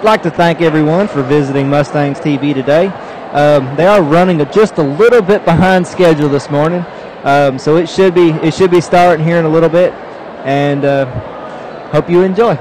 like to thank everyone for visiting Mustangs TV today. They are running just a little bit behind schedule this morning, so it should be starting here in a little bit, and hope you enjoy.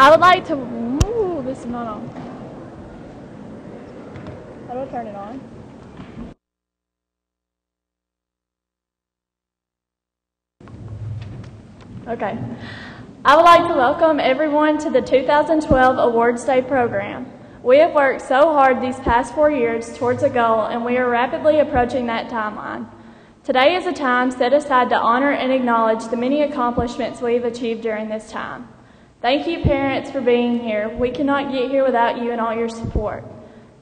I would like to, this is not on. How do I turn it on? Okay. I would like to welcome everyone to the 2012 Awards Day program. We have worked so hard these past 4 years towards a goal, and we are rapidly approaching that timeline. Today is a time set aside to honor and acknowledge the many accomplishments we have achieved during this time. Thank you, parents, for being here. We cannot get here without you and all your support.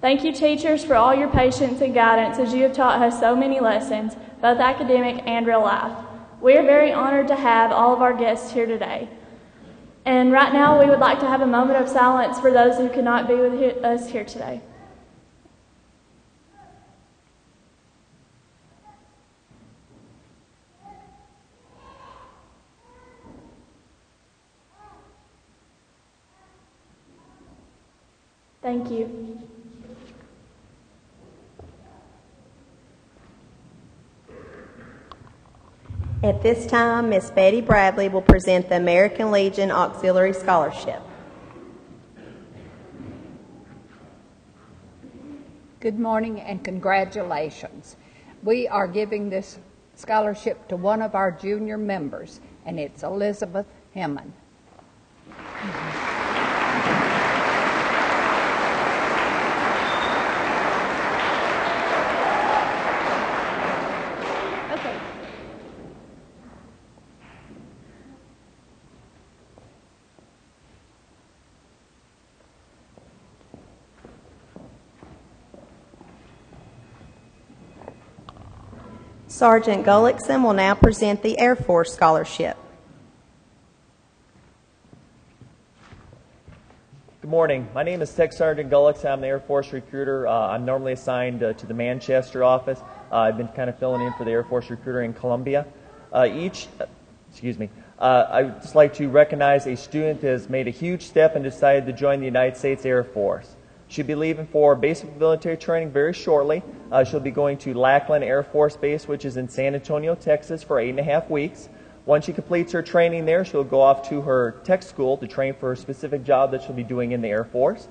Thank you, teachers, for all your patience and guidance as you have taught us so many lessons, both academic and real life. We are very honored to have all of our guests here today. And right now, we would like to have a moment of silence for those who could not be with us here today. Thank you. At this time, Miss Betty Bradley will present the American Legion Auxiliary Scholarship. Good morning and congratulations. We are giving this scholarship to one of our junior members, and it's Elizabeth Hemmon. Sergeant Gullickson will now present the Air Force Scholarship. Good morning. My name is Tech Sergeant Gullickson. I'm the Air Force recruiter. I'm normally assigned to the Manchester office. I've been kind of filling in for the Air Force recruiter in Columbia. I'd just like to recognize a student that has made a huge step and decided to join the United States Air Force. She'll be leaving for basic military training very shortly. She'll be going to Lackland Air Force Base, which is in San Antonio, Texas, for 8.5 weeks. Once she completes her training there, she'll go off to her tech school to train for a specific job that she'll be doing in the Air Force.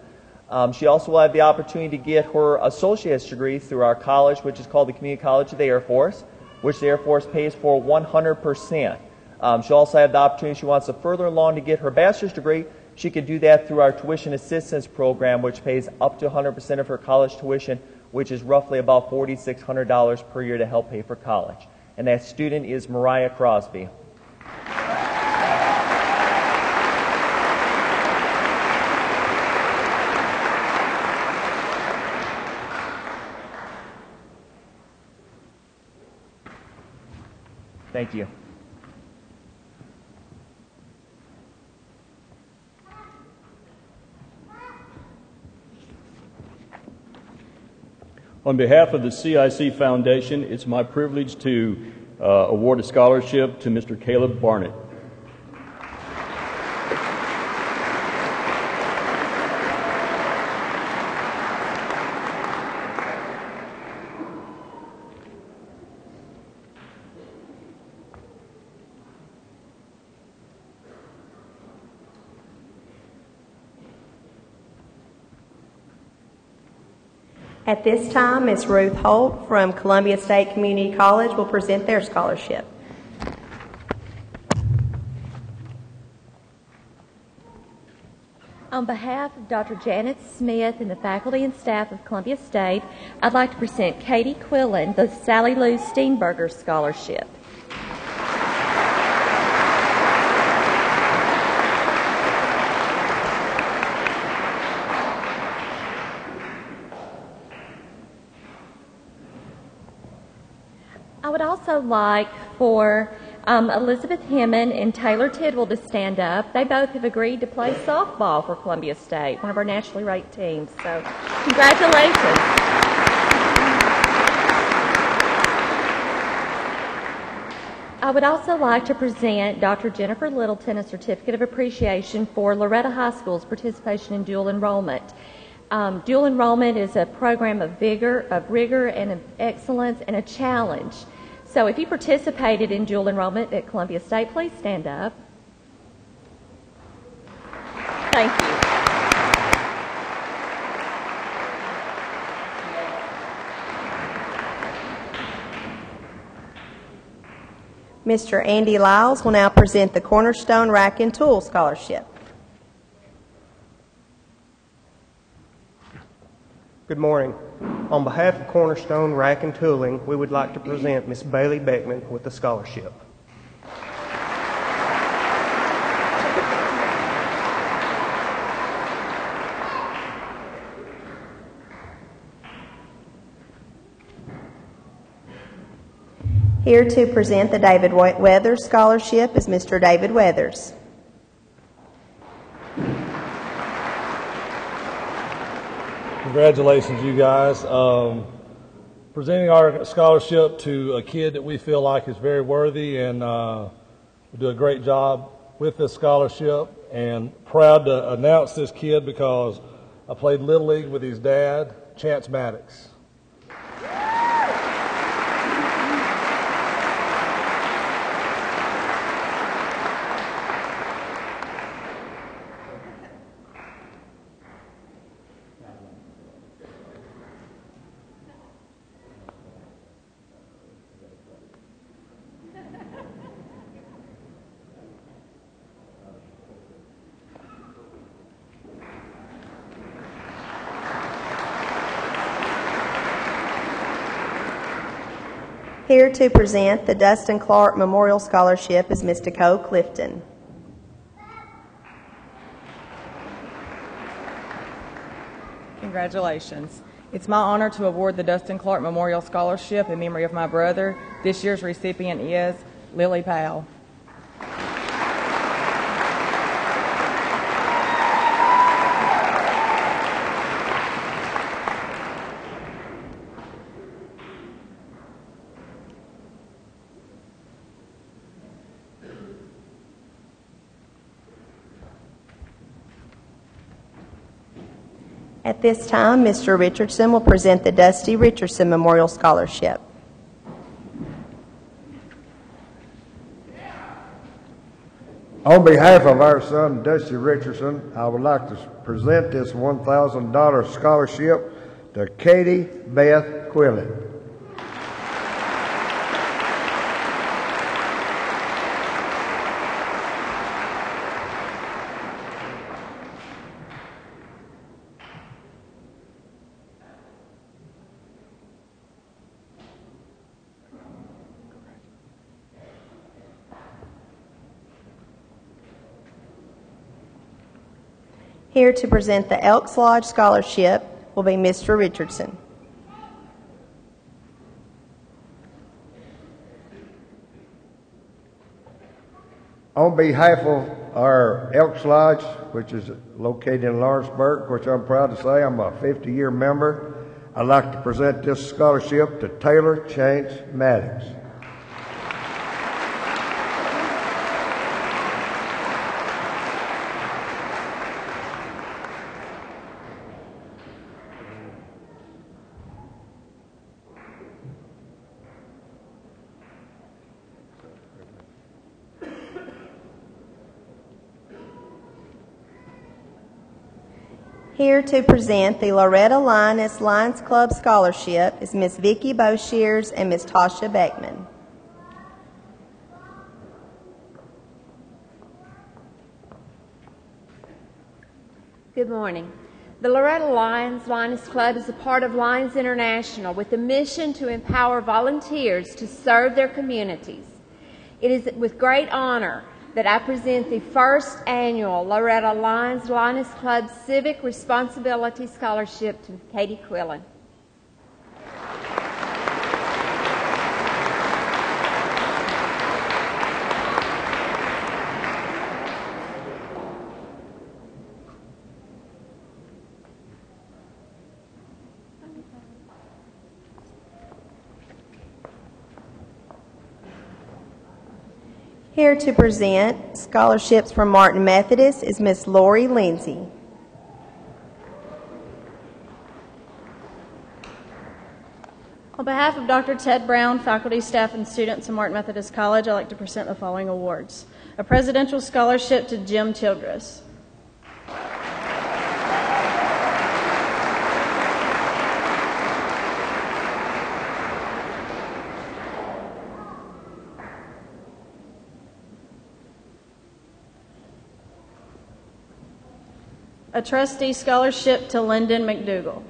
She also will have the opportunity to get her associate's degree through our college, which is called the Community College of the Air Force, which the Air Force pays for 100%. She'll also have the opportunity, if she wants to further along to get her bachelor's degree, she can do that through our tuition assistance program, which pays up to 100% of her college tuition, which is roughly about $4,600 per year to help pay for college. And that student is Mariah Crosby. Thank you. On behalf of the CIC Foundation, it's my privilege to award a scholarship to Mr. Caleb Barnett. At this time, Ms. Ruth Holt from Columbia State Community College will present their scholarship. On behalf of Dr. Janet Smith and the faculty and staff of Columbia State, I'd like to present Katie Quillen the Sally Lou Steenberger Scholarship. I would also like for Elizabeth Hemmon and Taylor Tidwell to stand up. They both have agreed to play softball for Columbia State, one of our nationally ranked teams. So, congratulations. I would also like to present Dr. Jennifer Littleton a certificate of appreciation for Loretto High School's participation in dual enrollment. Dual enrollment is a program of rigor and of excellence and a challenge. So if you participated in dual enrollment at Columbia State, please stand up. Thank you. Mr. Andy Lyles will now present the Cornerstone Rack and Tool Scholarship. Good morning. On behalf of Cornerstone Rack and Tooling, we would like to present Ms. Bailey Beckman with the scholarship. Here to present the David Weathers Scholarship is Mr. David Weathers. Congratulations, you guys. Presenting our scholarship to a kid that we feel like is very worthy, and we do a great job with this scholarship, and proud to announce this kid because I played Little League with his dad, Chance Maddox. Here to present the Dustin Clark Memorial Scholarship is Ms. Nicole Clifton. Congratulations. It's my honor to award the Dustin Clark Memorial Scholarship in memory of my brother. This year's recipient is Lily Powell. At this time, Mr. Richardson will present the Dusty Richardson Memorial Scholarship. On behalf of our son, Dusty Richardson, I would like to present this $1,000 scholarship to Katie Beth Quillen. Here to present the Elks Lodge Scholarship will be Mr. Richardson. On behalf of our Elks Lodge, which is located in Lawrenceburg, which I'm proud to say I'm a 50-year member, I'd like to present this scholarship to Taylor Chance Maddox. Here to present the Loretto Lions Club Scholarship is Miss Vicki Boshears and Miss Tasha Beckman. Good morning. The Loretto Lions Club is a part of Lions International with a mission to empower volunteers to serve their communities. It is with great honor that I present the first annual Loretto Lions Club Civic Responsibility Scholarship to Katie Quillen. Here to present scholarships from Martin Methodist is Miss Lori Lindsay. On behalf of Dr. Ted Brown, faculty, staff, and students at Martin Methodist College, I'd like to present the following awards. A Presidential Scholarship to Jim Childress. A trustee scholarship to Lyndon McDougall.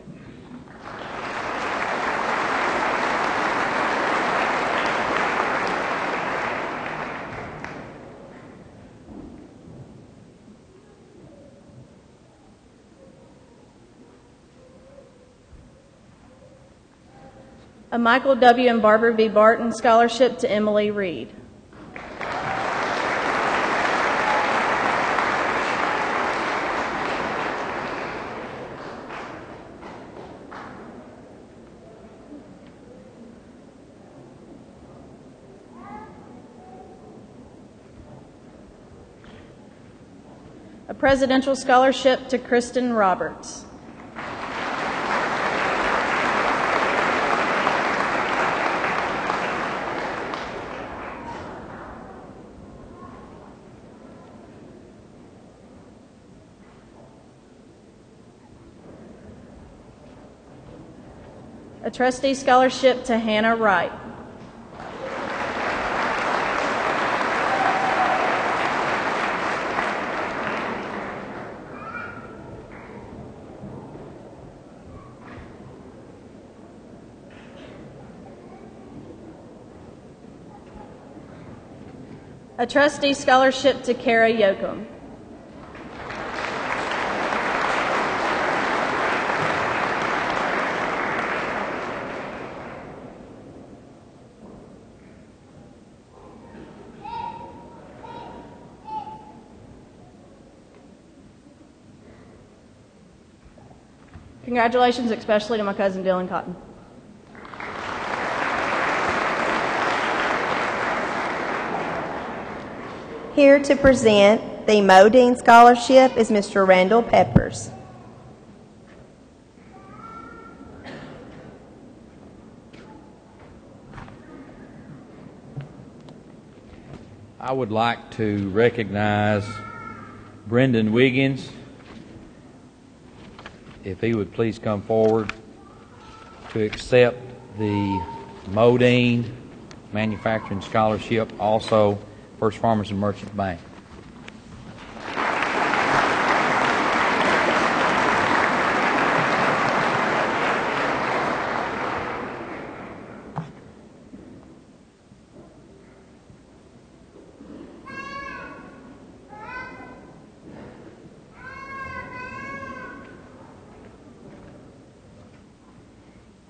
A Michael W. and Barbara V. Barton scholarship to Emily Reed. A presidential scholarship to Kristen Roberts. A trustee scholarship to Hannah Wright. A trustee scholarship to Kara Yoakum. Congratulations, especially to my cousin Dylan Cotton. Here to present the Modine Scholarship is Mr. Randall Peppers. I would like to recognize Brendan Wiggins, if he would please come forward to accept the Modine Manufacturing Scholarship, also First Farmers and Merchant Bank.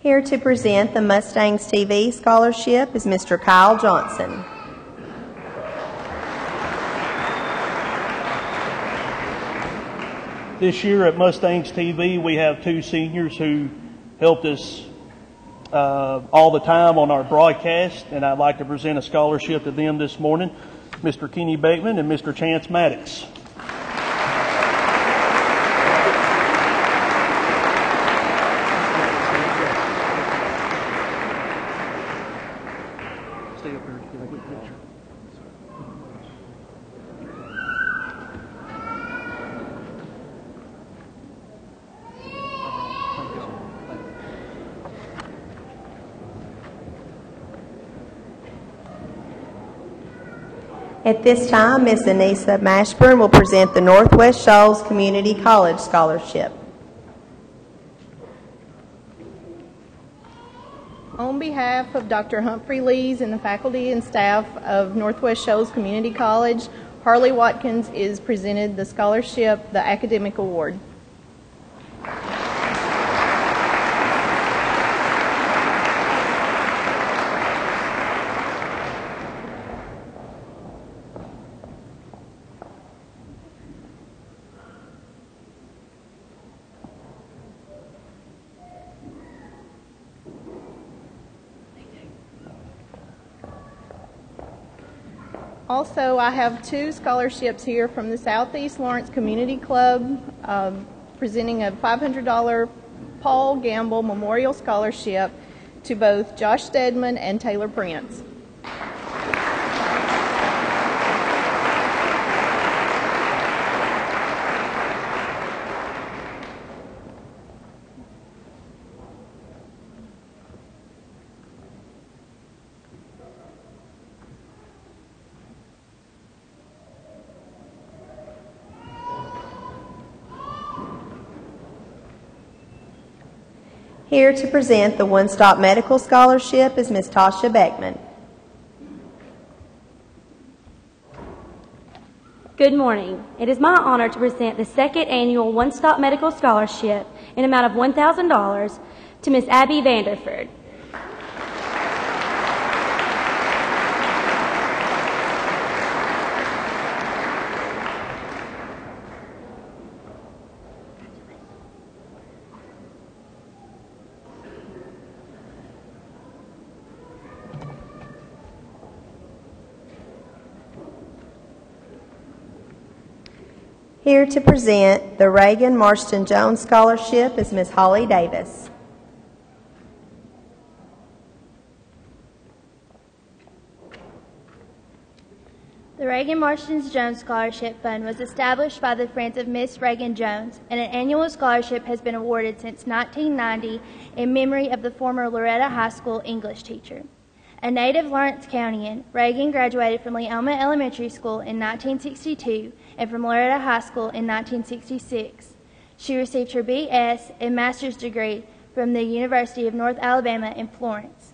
Here to present the Mustangs TV Scholarship is Mr. Kyle Johnson. This year at Mustangs TV, we have two seniors who helped us all the time on our broadcast, and I'd like to present a scholarship to them this morning, Mr. Kenny Beckman and Mr. Chance Maddox. Stay up here and get a quick picture. At this time, Ms. Anissa Mashburn will present the Northwest Shoals Community College Scholarship. On behalf of Dr. Humphrey Lees and the faculty and staff of Northwest Shoals Community College, Harley Watkins is presented the scholarship, the Academic Award. Also, I have two scholarships here from the Southeast Lawrence Community Club, presenting a $500 Paul Gamble Memorial Scholarship to both Josh Stedman and Taylor Prince. Here to present the One Stop Medical Scholarship is Ms. Tasha Beckman. Good morning. It is my honor to present the second annual One Stop Medical Scholarship in amount of $1,000 to Ms. Abby Vanderford. Here to present the Reagan Marston Jones Scholarship is Ms. Holly Davis. The Reagan Marston Jones Scholarship Fund was established by the Friends of Miss Reagan Jones, and an annual scholarship has been awarded since 1990 in memory of the former Loretto High School English teacher. A native Lawrence Countian, Reagan graduated from Leoma Elementary School in 1962 and from Loretto High School in 1966. She received her B.S. and master's degree from the University of North Alabama in Florence.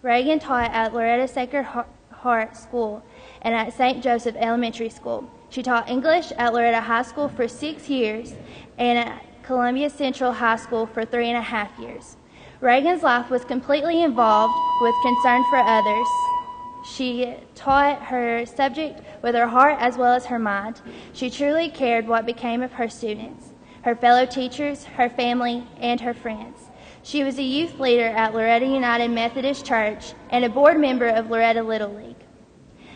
Reagan taught at Loretto Sacred Heart School and at St. Joseph Elementary School. She taught English at Loretto High School for 6 years and at Columbia Central High School for 3.5 years. Reagan's life was completely involved with concern for others. She taught her subject with her heart as well as her mind. She truly cared what became of her students, her fellow teachers, her family, and her friends. She was a youth leader at Loretto United Methodist Church and a board member of Loretto Little League.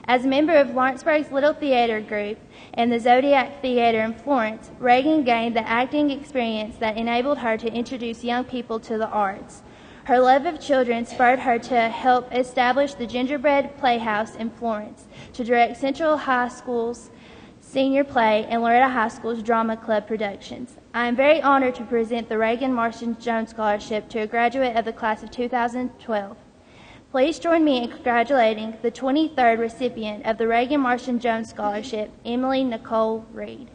As a member of Lawrenceburg's Little Theater Group and the Zodiac Theater in Florence, Reagan gained the acting experience that enabled her to introduce young people to the arts. Her love of children spurred her to help establish the Gingerbread Playhouse in Florence, to direct Central High School's senior play and Loretto High School's drama club productions. I am very honored to present the Reagan Marston Jones Scholarship to a graduate of the class of 2012. Please join me in congratulating the 23rd recipient of the Reagan Marston Jones Scholarship, Emily Nicole Reed.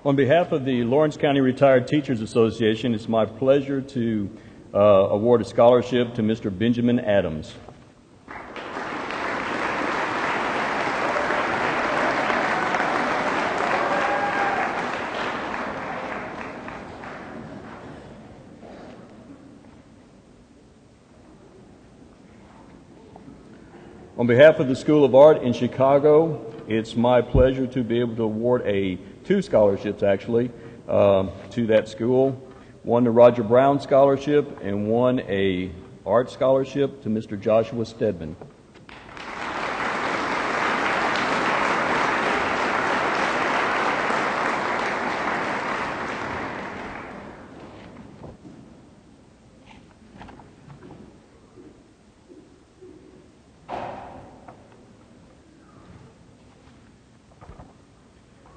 On behalf of the Lawrence County Retired Teachers Association, it's my pleasure to award a scholarship to Mr. Benjamin Adams. On behalf of the School of Art in Chicago, it's my pleasure to be able to award two scholarships, actually, to that school. One, the Roger Brown Scholarship, and one, a art scholarship to Mr. Joshua Stedman.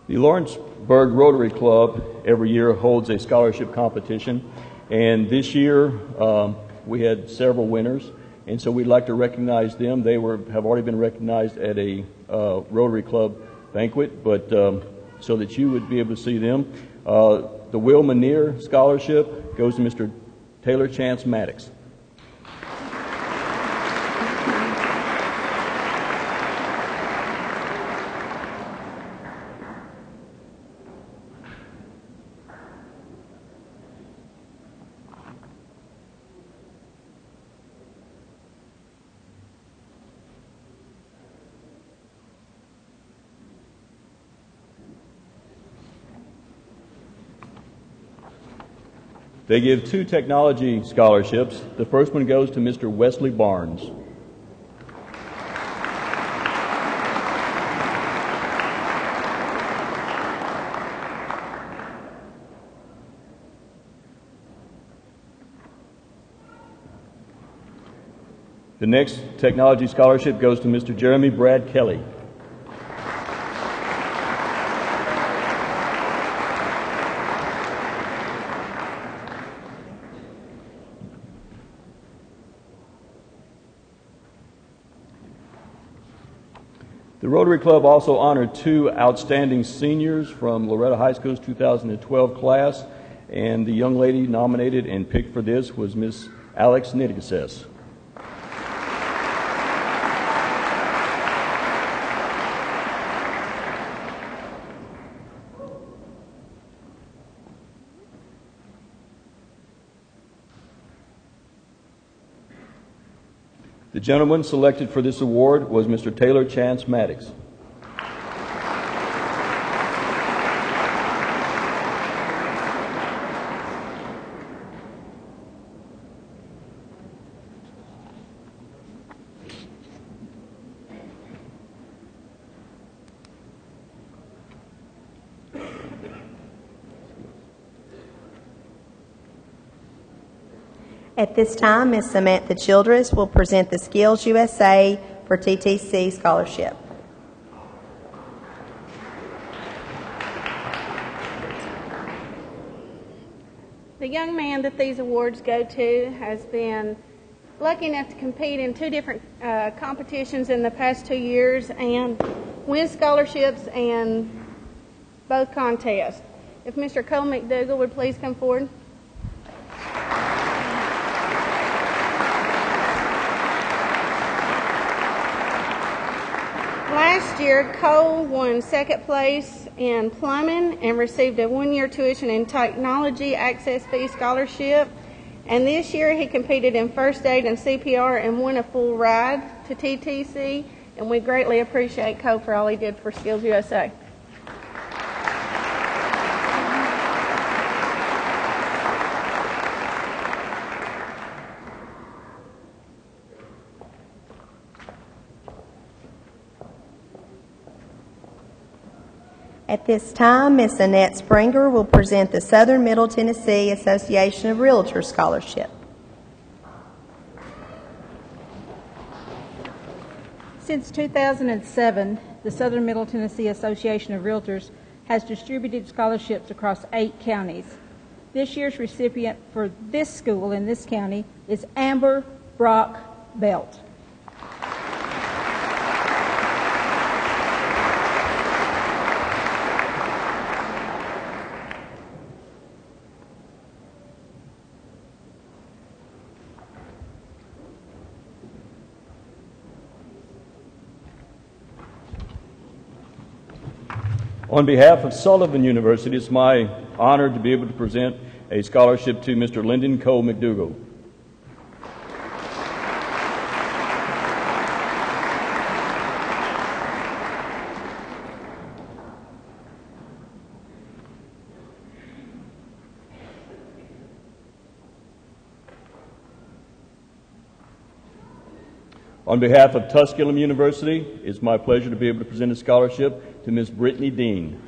The Lawrenceburg Rotary Club every year holds a scholarship competition, and this year we had several winners, and so we'd like to recognize them. They have already been recognized at a Rotary Club banquet, but so that you would be able to see them. The Will Manier Scholarship goes to Mr. Taylor Chance Maddox. They give two technology scholarships. The first one goes to Mr. Wesley Barnes. The next technology scholarship goes to Mr. Jeremy Brad Kelly. The Rotary Club also honored 2 outstanding seniors from Loretto High School's 2012 class, and the young lady nominated and picked for this was Miss Alex Nittigases. The gentleman selected for this award was Mr. Taylor Chance Maddox. At this time, Ms. Samantha Childress will present the Skills USA for TTC Scholarship. The young man that these awards go to has been lucky enough to compete in 2 different competitions in the past 2 years and win scholarships in both contests. If Mr. Cole McDougall would please come forward. Last year, Cole won 2nd place in plumbing and received a 1-year tuition and technology access fee scholarship. And this year, he competed in first aid and CPR and won a full ride to TTC. And we greatly appreciate Cole for all he did for Skills USA. At this time, Ms. Annette Springer will present the Southern Middle Tennessee Association of Realtors Scholarship. Since 2007, the Southern Middle Tennessee Association of Realtors has distributed scholarships across 8 counties. This year's recipient for this school in this county is Amber Brock Belt. On behalf of Sullivan University, it's my honor to be able to present a scholarship to Mr. Lyndon Cole McDougall. On behalf of Tusculum University, it's my pleasure to be able to present a scholarship to Ms. Brittany Dean.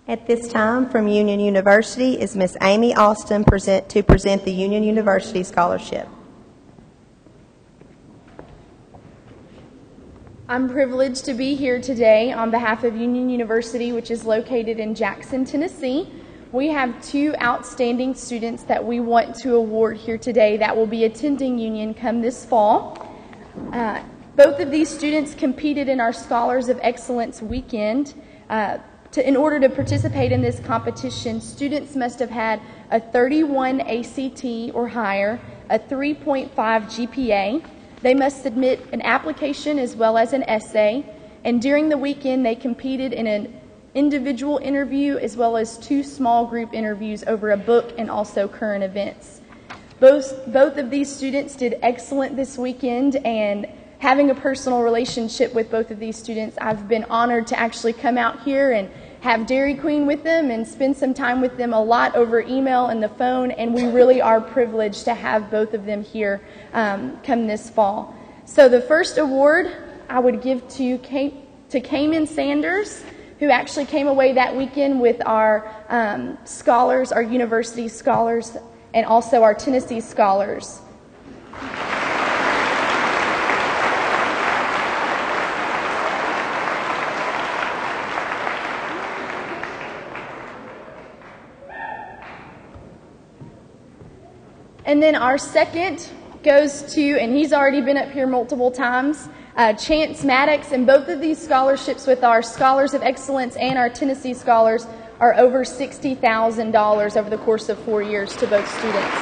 At this time, from Union University is Miss Amy Austin to present the Union University Scholarship. I'm privileged to be here today on behalf of Union University, which is located in Jackson, Tennessee. We have 2 outstanding students that we want to award here today that will be attending Union come this fall. Both of these students competed in our Scholars of Excellence weekend. In order to participate in this competition, students must have had a 31 ACT or higher, a 3.5 GPA. They must submit an application as well as an essay, and during the weekend they competed in an individual interview as well as 2 small group interviews over a book and also current events. Both of these students did excellent this weekend, and having a personal relationship with both of these students, I've been honored to actually come out here and have Dairy Queen with them and spend some time with them a lot over email and the phone, and we really are privileged to have both of them here come this fall. So the first award I would give to Cayman Sanders, who actually came away that weekend with our scholars, our university scholars, and also our Tennessee scholars. And then our second goes to, and he's already been up here multiple times, Chance Maddox, and both of these scholarships with our Scholars of Excellence and our Tennessee Scholars are over $60,000 over the course of 4 years to both students.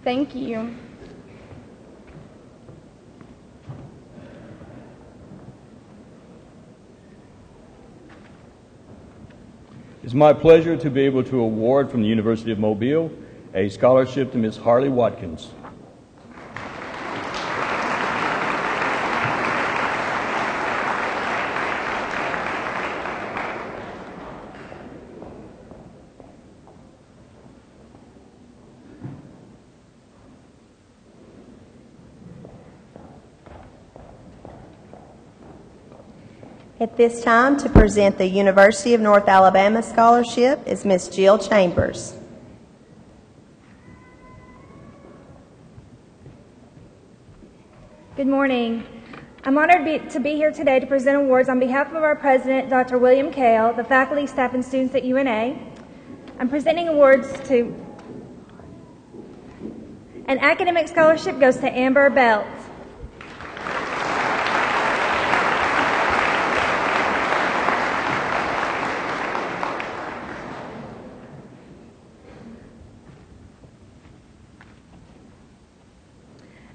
Thank you. It's my pleasure to be able to award from the University of Mobile a scholarship to Ms. Harley Watkins. At this time, to present the University of North Alabama Scholarship is Miss Jill Chambers. Good morning. I'm honored to be here today to present awards on behalf of our president, Dr. William Kale, the faculty, staff, and students at UNA. I'm presenting awards to an academic scholarship goes to Amber Belt.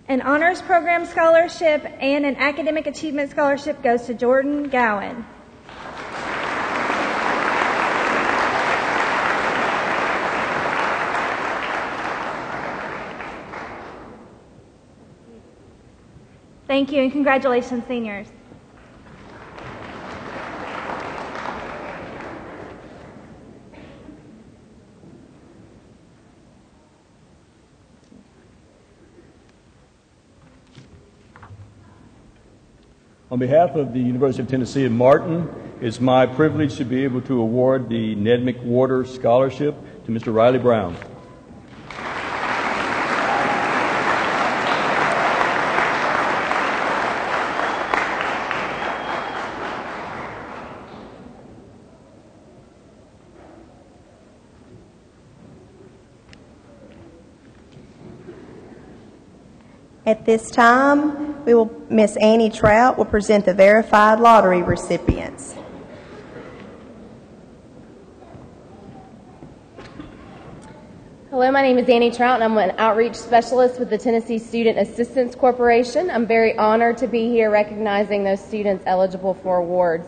An honors program scholarship and an academic achievement scholarship goes to Jordan Gowan. Thank you and congratulations, seniors. On behalf of the University of Tennessee at Martin, it's my privilege to be able to award the Ned McWhorter Scholarship to Mr. Riley Brown. At this time, Miss Annie Trout will present the verified lottery recipients. Hello, my name is Annie Trout, and I'm an outreach specialist with the Tennessee Student Assistance Corporation. I'm very honored to be here recognizing those students eligible for awards.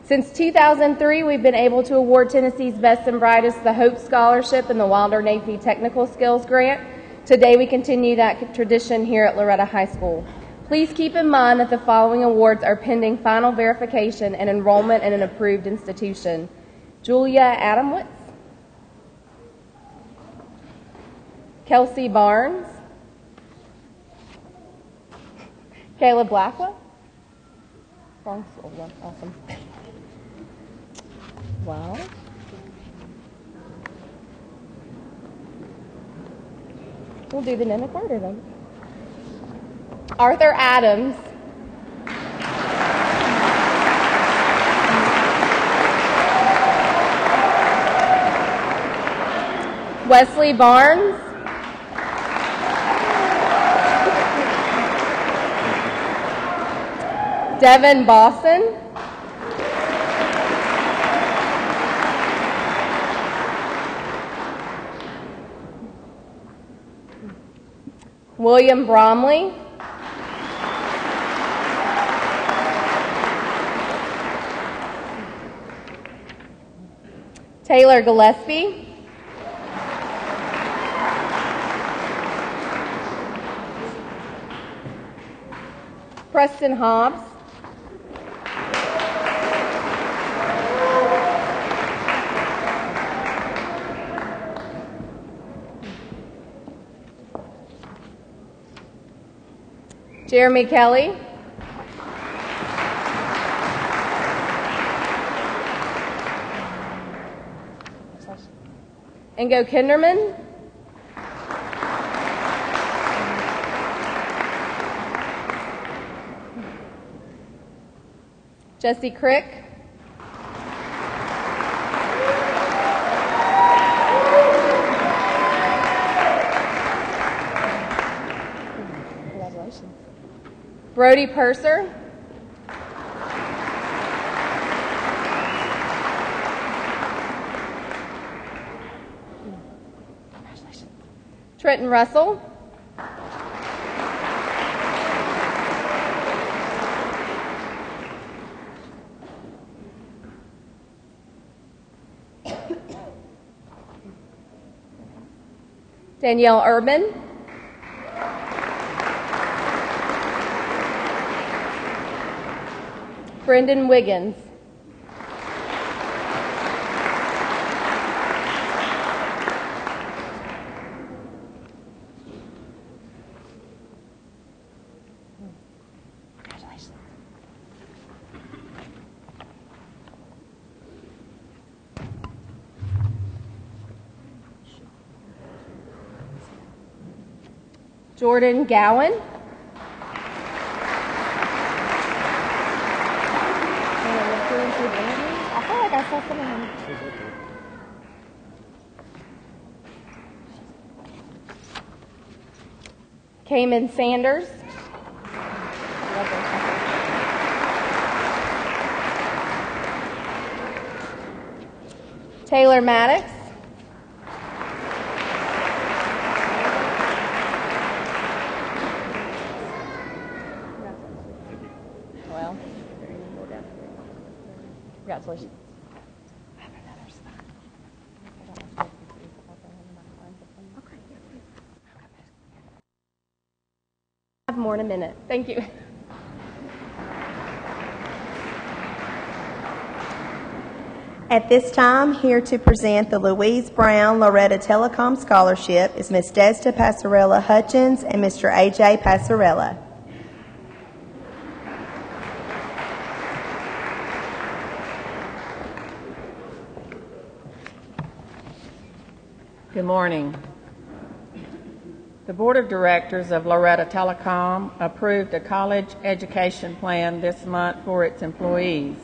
Since 2003, we've been able to award Tennessee's best and brightest the Hope Scholarship and the Wilder Navy Technical Skills Grant. Today, we continue that tradition here at Loretto High School. Please keep in mind that the following awards are pending final verification and enrollment in an approved institution. Julia Adamwitz, Kelsey Barnes, Caleb Blackwell. Awesome. Wow. We'll do the mimic order then. Arthur Adams. Wesley Barnes. Devin Bosson. William Bromley. Taylor Gillespie, Preston Hobbs, Jeremy Kelly, Ingo Kinderman, Jesse Crick, Brody Purser, Trenton Russell, Danielle Urban, Brendan Wiggins, Jordan Gowan, I feel like I saw something. Cayman Sanders, Taylor Maddox, well, congratulations. I have more in a minute. Thank you. At this time, here to present the Louise Brown Loretto Telecom Scholarship is Ms. Desta Passarella Hutchins and Mr. A.J. Passarella. Good morning. The Board of Directors of Loretto Telecom approved a college education plan this month for its employees,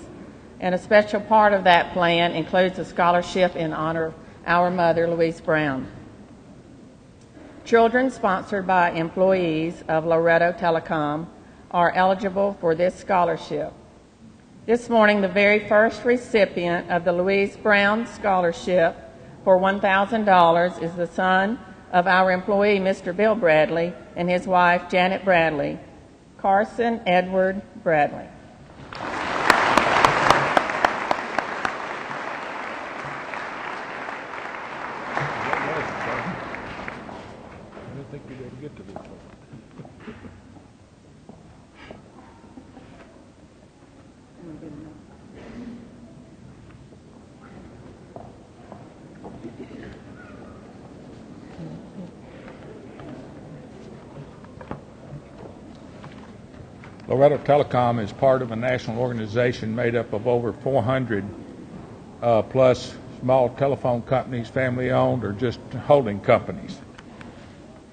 and a special part of that plan includes a scholarship in honor of our mother, Louise Brown. Children sponsored by employees of Loretto Telecom are eligible for this scholarship. This morning, the very first recipient of the Louise Brown Scholarship for $1,000 is the son of our employee, Mr. Bill Bradley, and his wife, Janet Bradley, Carson Edward Bradley. I didn't think you'd ever get to this one. Loretto Telecom is part of a national organization made up of over 400 plus small telephone companies, family-owned, or just holding companies.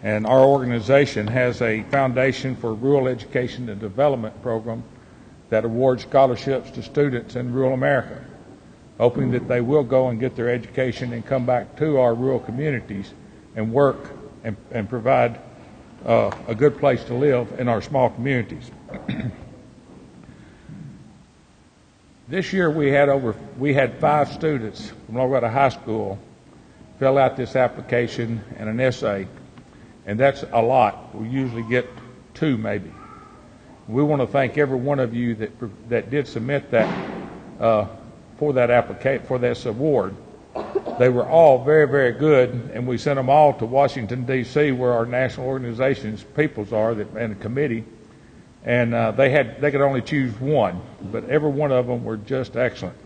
And our organization has a Foundation for Rural Education and Development program that awards scholarships to students in rural America, hoping that they will go and get their education and come back to our rural communities and work and provide a good place to live in our small communities. This year we had 5 students from Loretto High School fill out this application and an essay, and that's a lot. We usually get 2 maybe. We want to thank every one of you that did submit that for that application for this award. they were all very, very good, and we sent them all to Washington, D.C., where our national organization's peoples are, and a committee, and they could only choose one, but every one of them were just excellent.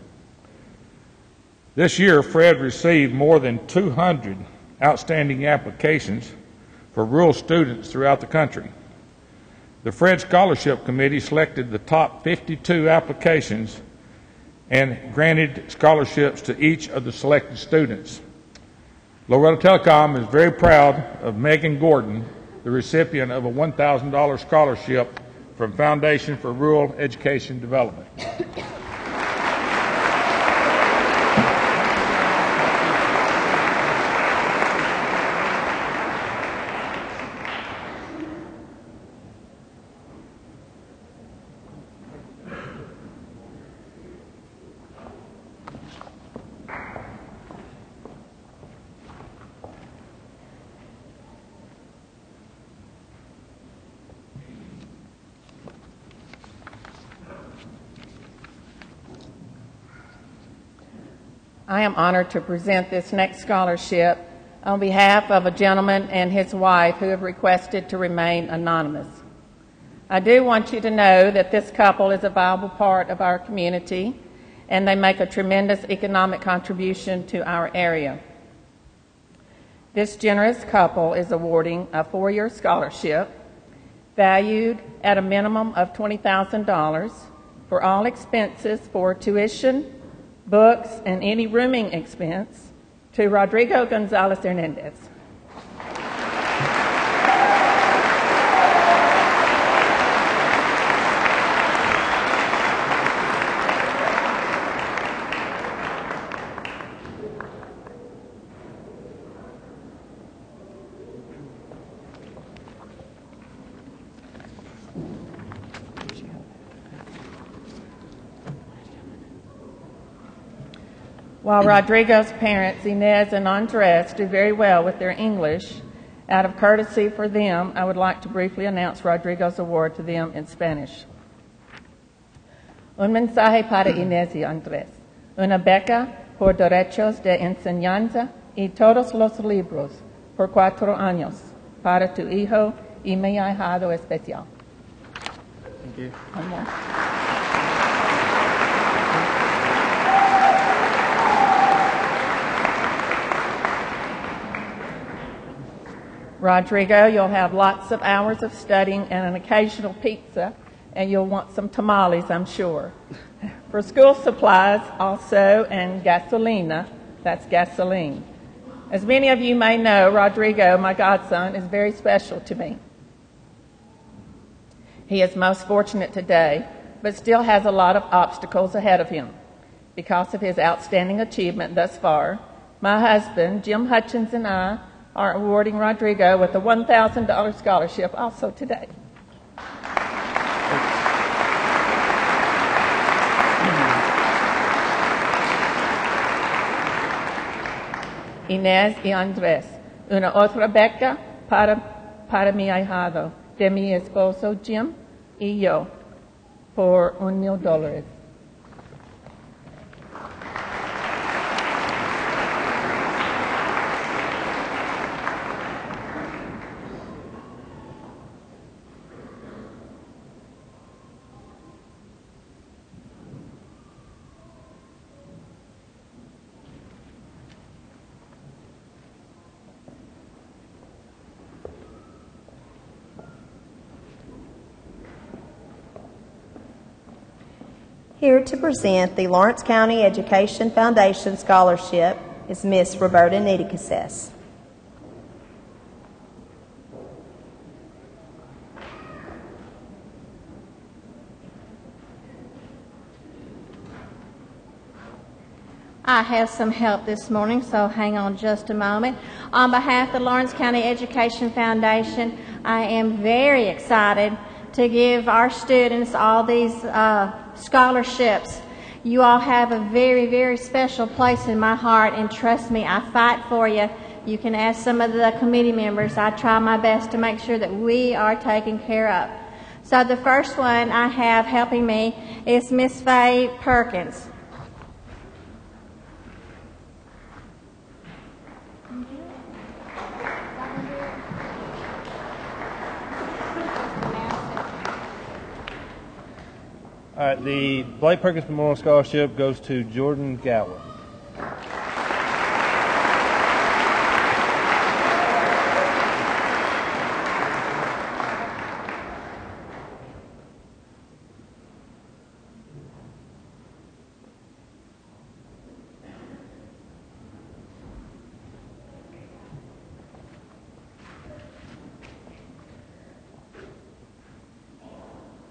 This year, Fred received more than 200 outstanding applications for rural students throughout the country. The Fred Scholarship Committee selected the top 52 applications and granted scholarships to each of the selected students. Loretto Telecom is very proud of Megan Gordon, the recipient of a $1,000 scholarship from Foundation for Rural Education Development. I am honored to present this next scholarship on behalf of a gentleman and his wife who have requested to remain anonymous. I do want you to know that this couple is a viable part of our community, and they make a tremendous economic contribution to our area. This generous couple is awarding a 4-year scholarship valued at a minimum of $20,000 for all expenses for tuition, books, and any rooming expense to Rodrigo Gonzalez Hernandez. While Rodrigo's parents, Inez and Andres, do very well with their English, out of courtesy for them, I would like to briefly announce Rodrigo's award to them in Spanish. Un mensaje para Inez y Andres. Una beca por derechos de enseñanza y todos los libros por 4 años para tu hijo y mi ahijado especial. Thank you. One more. Rodrigo, you'll have lots of hours of studying and an occasional pizza, and you'll want some tamales, I'm sure. For school supplies also, and gasolina, that's gasoline. As many of you may know, Rodrigo, my godson, is very special to me. He is most fortunate today, but still has a lot of obstacles ahead of him. Because of his outstanding achievement thus far, my husband, Jim Hutchins, and I are awarding Rodrigo with a $1,000 scholarship also today. Inés y Andrés, una otra beca para mi ahijado, de mi esposo Jim y yo, por $1,000. Here to present the Lawrence County Education Foundation Scholarship is Miss Roberta Nitticases. I have some help this morning, so hang on just a moment. On behalf of the Lawrence County Education Foundation, I am very excited to give our students all these scholarships. You all have a very, very special place in my heart, and trust me, I fight for you. You can ask some of the committee members. I try my best to make sure that we are taken care of. So the first one I have helping me is Miss Faye Perkins. All right, the Blake Perkins Memorial Scholarship goes to Jordan Gower.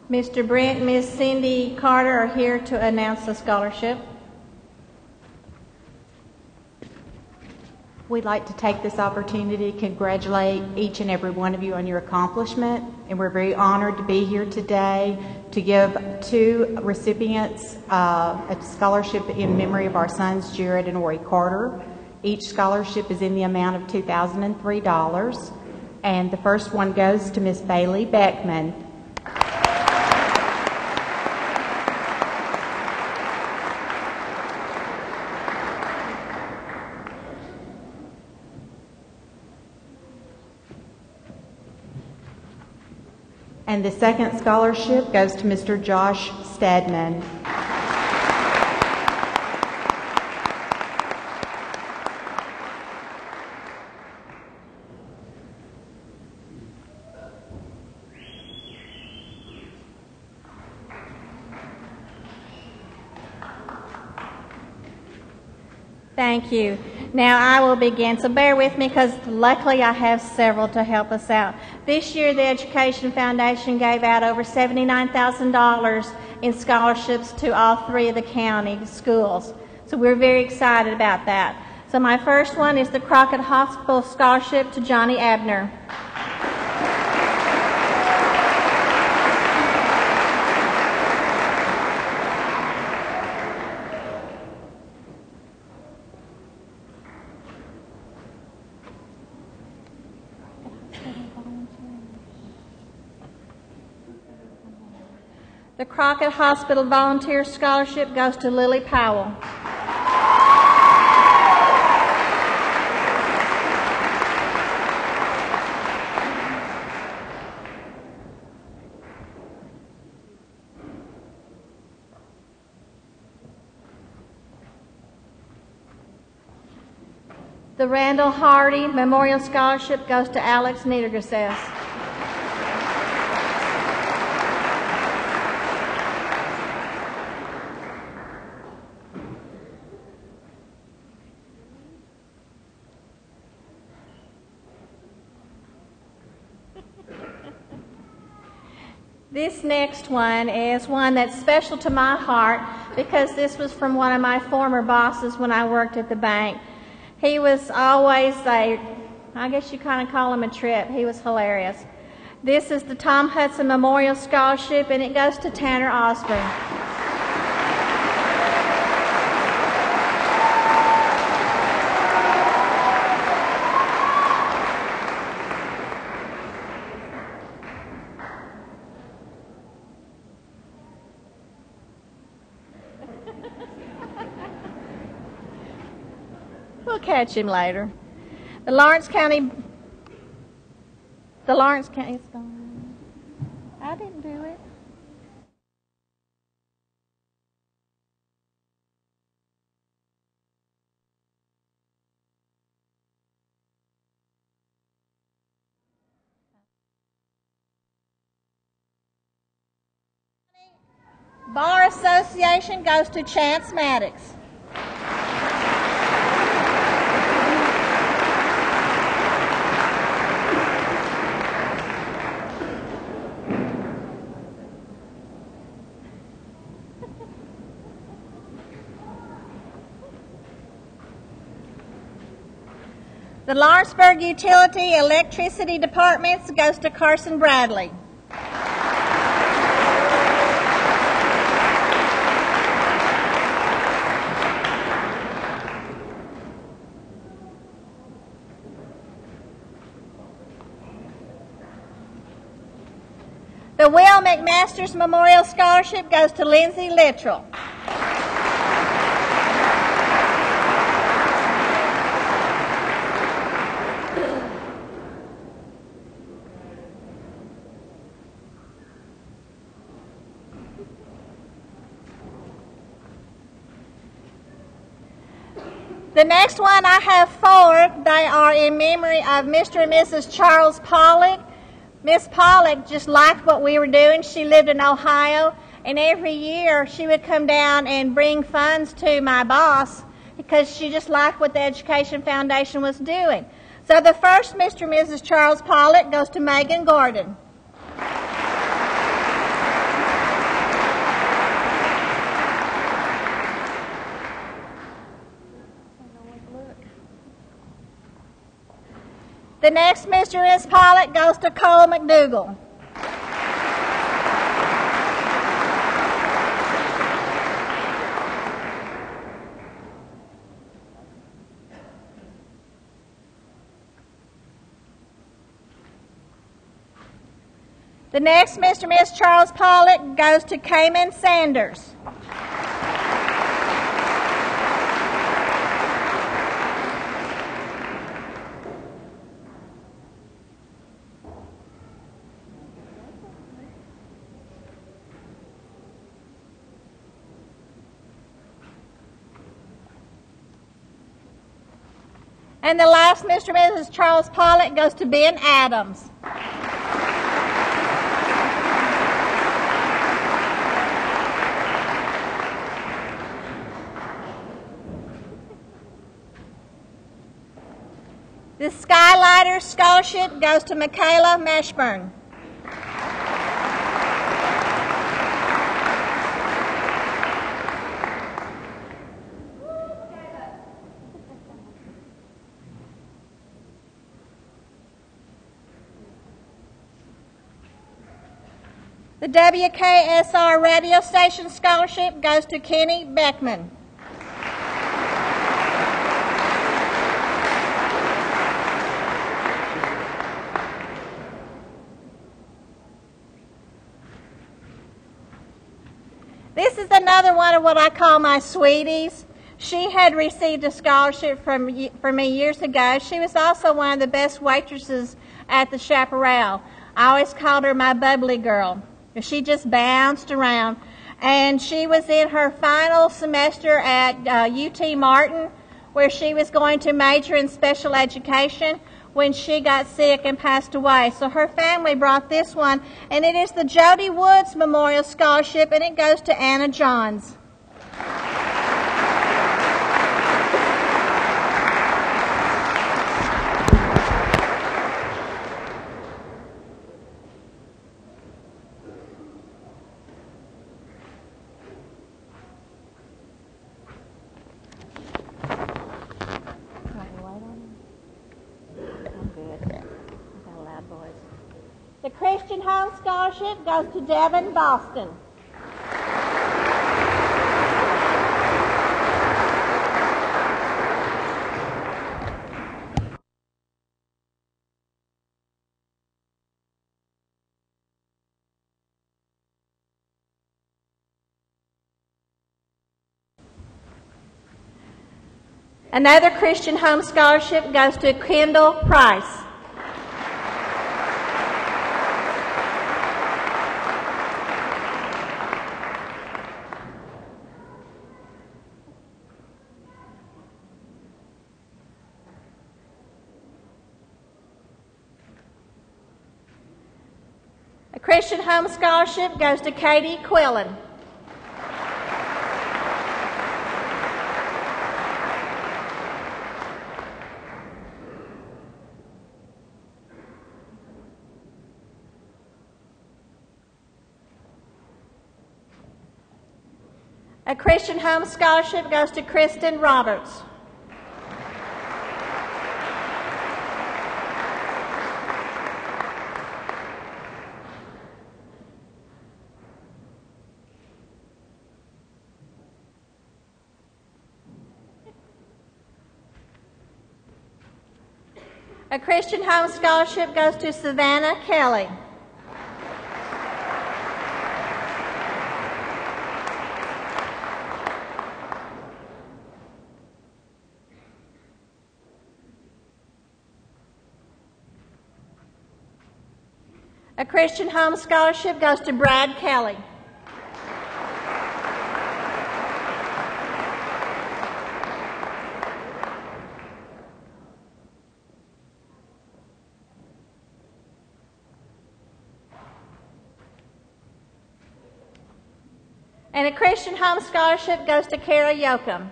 Mr. Brent and Ms. Cindy Carter are here to announce the scholarship. We'd like to take this opportunity to congratulate each and every one of you on your accomplishment, and we're very honored to be here today to give two recipients a scholarship in memory of our sons, Jared and Ori Carter. Each scholarship is in the amount of $2,003, and the first one goes to Miss Bailey Beckman. And the second scholarship goes to Mr. Josh Stadman. Thank you. Now I will begin, so bear with me because luckily I have several to help us out. This year the Education Foundation gave out over $79,000 in scholarships to all three of the county schools. So we're very excited about that. So my first one is the Crockett Hospital Scholarship to Johnny Abner. The Crockett Hospital Volunteer Scholarship goes to Lily Powell. The Randall Hardy Memorial Scholarship goes to Alex Niedergusess. This next one is one that's special to my heart because this was from one of my former bosses when I worked at the bank. He was always I guess you kind of call him a trip. He was hilarious. This is the Tom Hudson Memorial Scholarship, and it goes to Tanner Osborne. We'll catch him later. The Lawrence County is gone. I didn't do it. Bar Association goes to Chance Maddox. The Lawrenceburg Utility Electricity Departments goes to Carson Bradley. The Will McMasters Memorial Scholarship goes to Lindsay Littrell. The next one I have 4. They are in memory of Mr. and Mrs. Charles Pollock. Miss Pollock just liked what we were doing. She lived in Ohio, and every year she would come down and bring funds to my boss because she just liked what the Education Foundation was doing. So the first Mr. and Mrs. Charles Pollock goes to Megan Gordon. The next Mr. and Ms. Pollock goes to Cole McDougall. The next Mr. and Ms. Charles Pollock goes to Cayman Sanders. And the last Mr. and Mrs. Charles Pollock goes to Ben Adams. The Skylighter Scholarship goes to Michaela Mashburn. The WKSR Radio Station Scholarship goes to Kenny Beckman. This is another one of what I call my sweeties. She had received a scholarship from me years ago. She was also one of the best waitresses at the Chaparral. I always called her my bubbly girl. She just bounced around. And she was in her final semester at UT Martin, where she was going to major in special education, when she got sick and passed away. So her family brought this one, and it is the Jody Woods Memorial Scholarship, and it goes to Anna Johns. The Christian Home Scholarship goes to Devin Boston. Another Christian Home Scholarship goes to Kendall Price. A Christian Home Scholarship goes to Katie Quillen. A Christian Home Scholarship goes to Kristen Roberts. A Christian Home Scholarship goes to Savannah Kelly. A Christian Home Scholarship goes to Brad Kelly. And the Christian Home Scholarship goes to Kara Yoakum.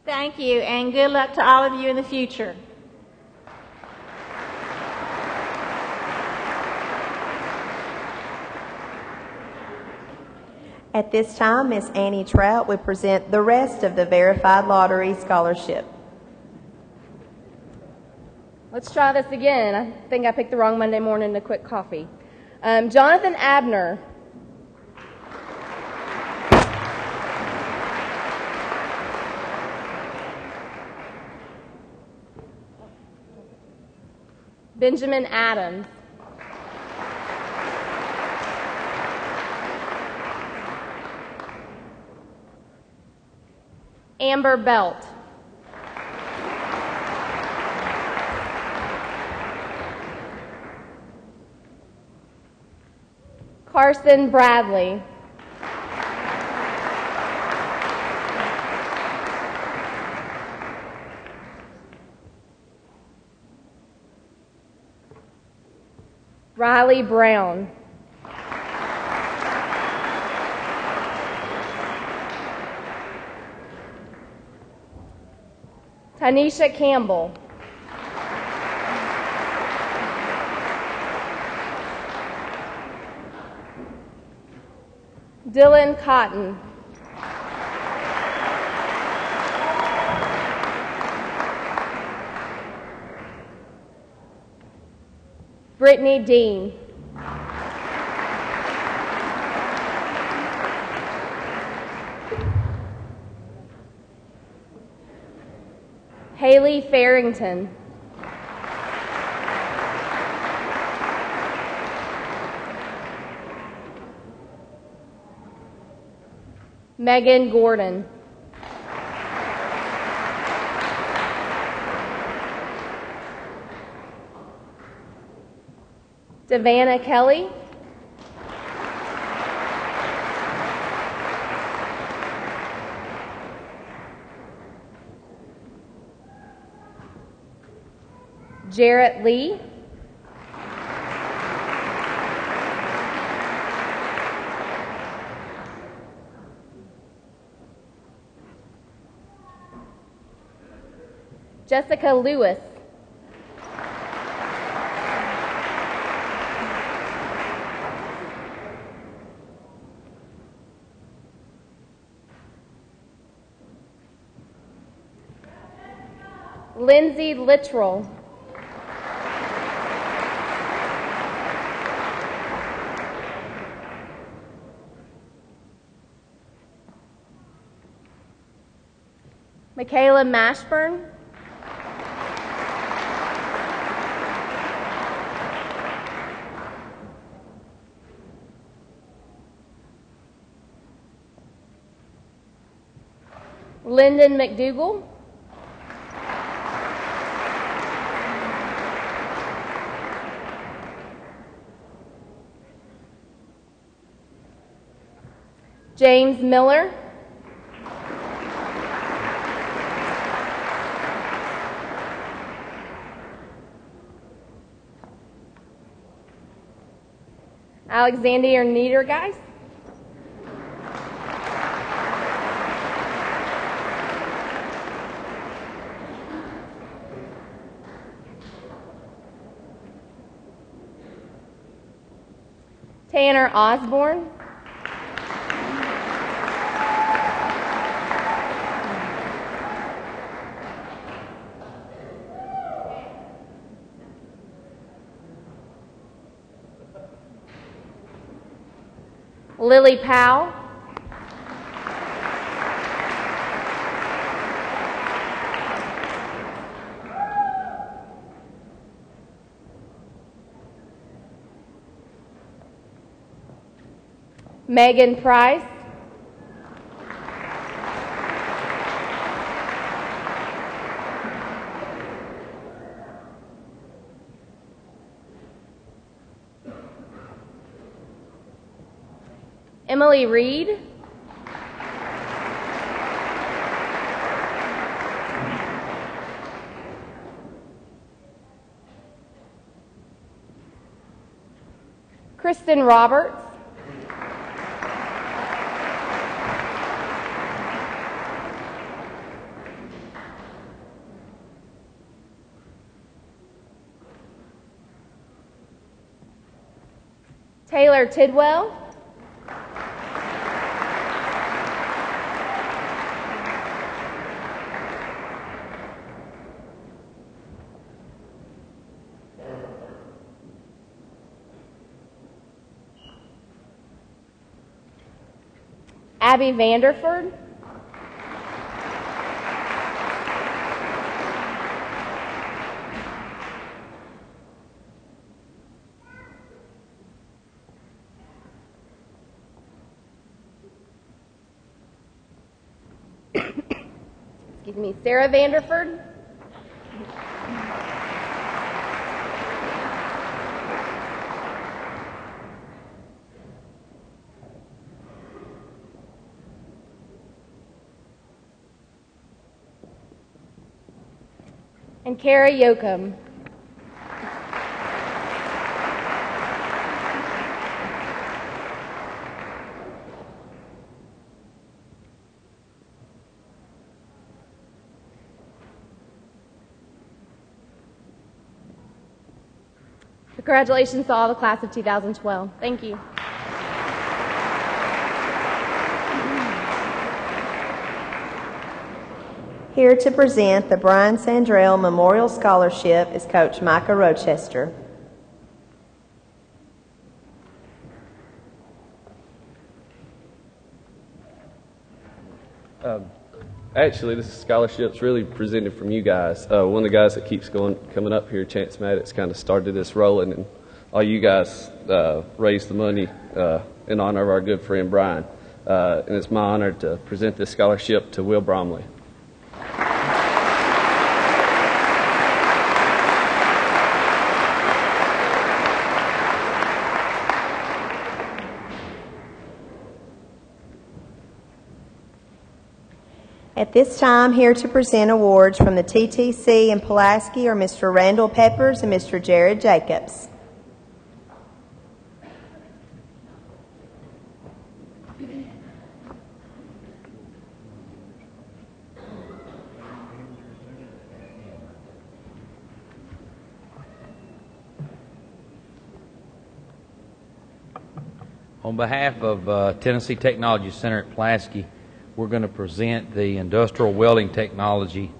Thank you, and good luck to all of you in the future. At this time, Miss Annie Trout will present the rest of the Verified Lottery Scholarship. Let's try this again. I think I picked the wrong Monday morning to quit coffee. Jonathan Abner. Benjamin Adams. Amber Belt. Carson Bradley. Riley Brown. Tanisha Campbell. Dylan Cotton. Brittany Dean. Haley Farrington. Megan Gordon. Savannah Kelly. Jarrett Lee. Jessica Lewis. Lindsay Littrell. Michaela Mashburn. Lyndon McDougall. James Miller. Alexander Niedergeist. Tanner Osborne. Lily Powell. Megan Price. Emily Reed. Kristen Roberts. Taylor Tidwell. Abby Vanderford. Excuse me, Sarah Vanderford. And Kara Yoakum. Congratulations to all the class of 2012. Thank you. Here to present the Brian Sandrell Memorial Scholarship is Coach Micah Rochester. Actually, this scholarship's really presented from you guys. One of the guys that keeps coming up here, Chance Maddox, kind of started this rolling, and all you guys raised the money in honor of our good friend Brian. And it's my honor to present this scholarship to Will Bromley. At this time, here to present awards from the TTC in Pulaski are Mr. Randall Peppers and Mr. Jared Jacobs. On behalf of Tennessee Technology Center at Pulaski, we're going to present the Industrial Welding Technology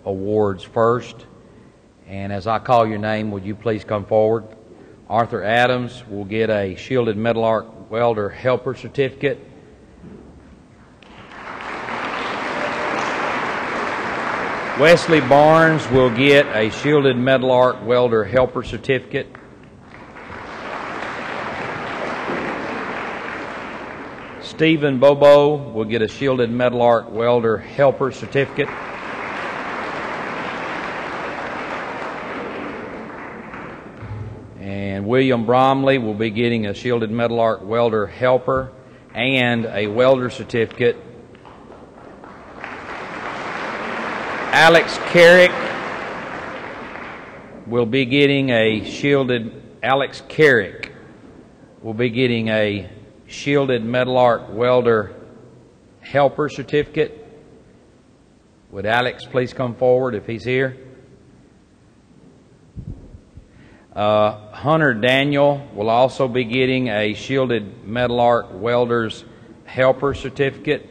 Awards first. And as I call your name, would you please come forward? Arthur Adams will get a Shielded Metal Arc Welder Helper Certificate. Wesley Barnes will get a Shielded Metal Arc Welder Helper Certificate. Stephen Bobo will get a Shielded Metal Arc Welder Helper Certificate. And William Bromley will be getting a Shielded Metal Arc Welder Helper and a Welder Certificate. Alex Carrick will be getting a Shielded Metal Arc Welder Helper Certificate. Would Alex please come forward if he's here? Hunter Daniel will also be getting a Shielded Metal Arc Welder's Helper Certificate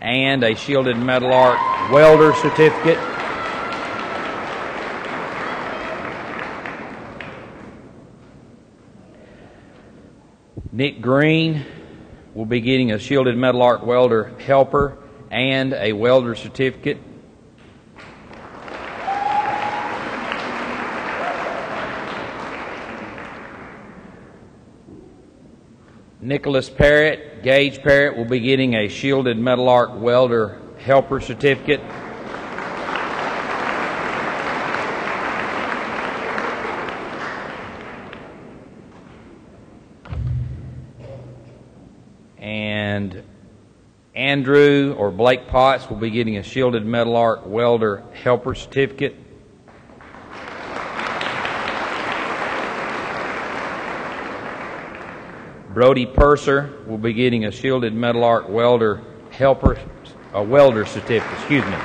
and a Shielded Metal Arc Welder Certificate. Nick Green will be getting a Shielded Metal Arc Welder Helper and a Welder Certificate. Nicholas Parrott, Gage Parrott, will be getting a Shielded Metal Arc Welder Helper Certificate. And Andrew or Blake Potts will be getting a shielded metal arc welder helper certificate. Brody Purser will be getting a shielded metal arc welder welder certificate. Excuse me.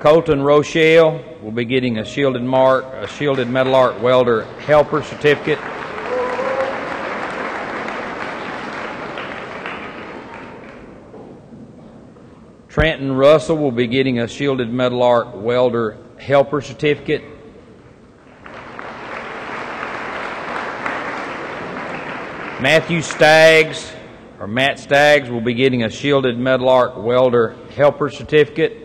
Colton Rochelle will be getting a shielded metal arc welder helper certificate. Trenton Russell will be getting a shielded metal arc welder helper certificate. Matt Staggs will be getting a shielded metal arc welder helper certificate.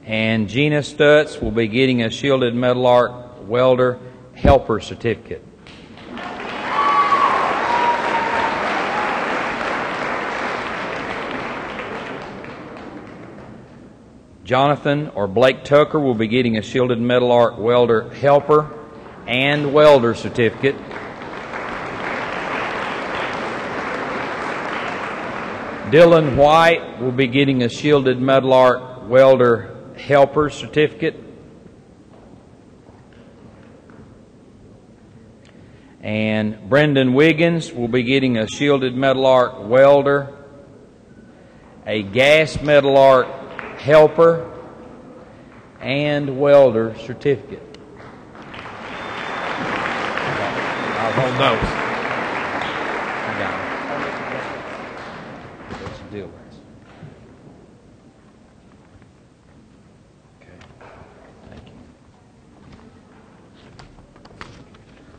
And Gina Stutz will be getting a shielded metal arc welder helper certificate. Jonathan or Blake Tucker will be getting a shielded metal arc welder helper and welder certificate. Dylan White will be getting a shielded metal arc welder helper certificate. And Brendan Wiggins will be getting a shielded metal arc welder, a gas metal arc helper, and welder certificate. I'll hold those. I got them. What's the deal, guys? Okay. Thank you.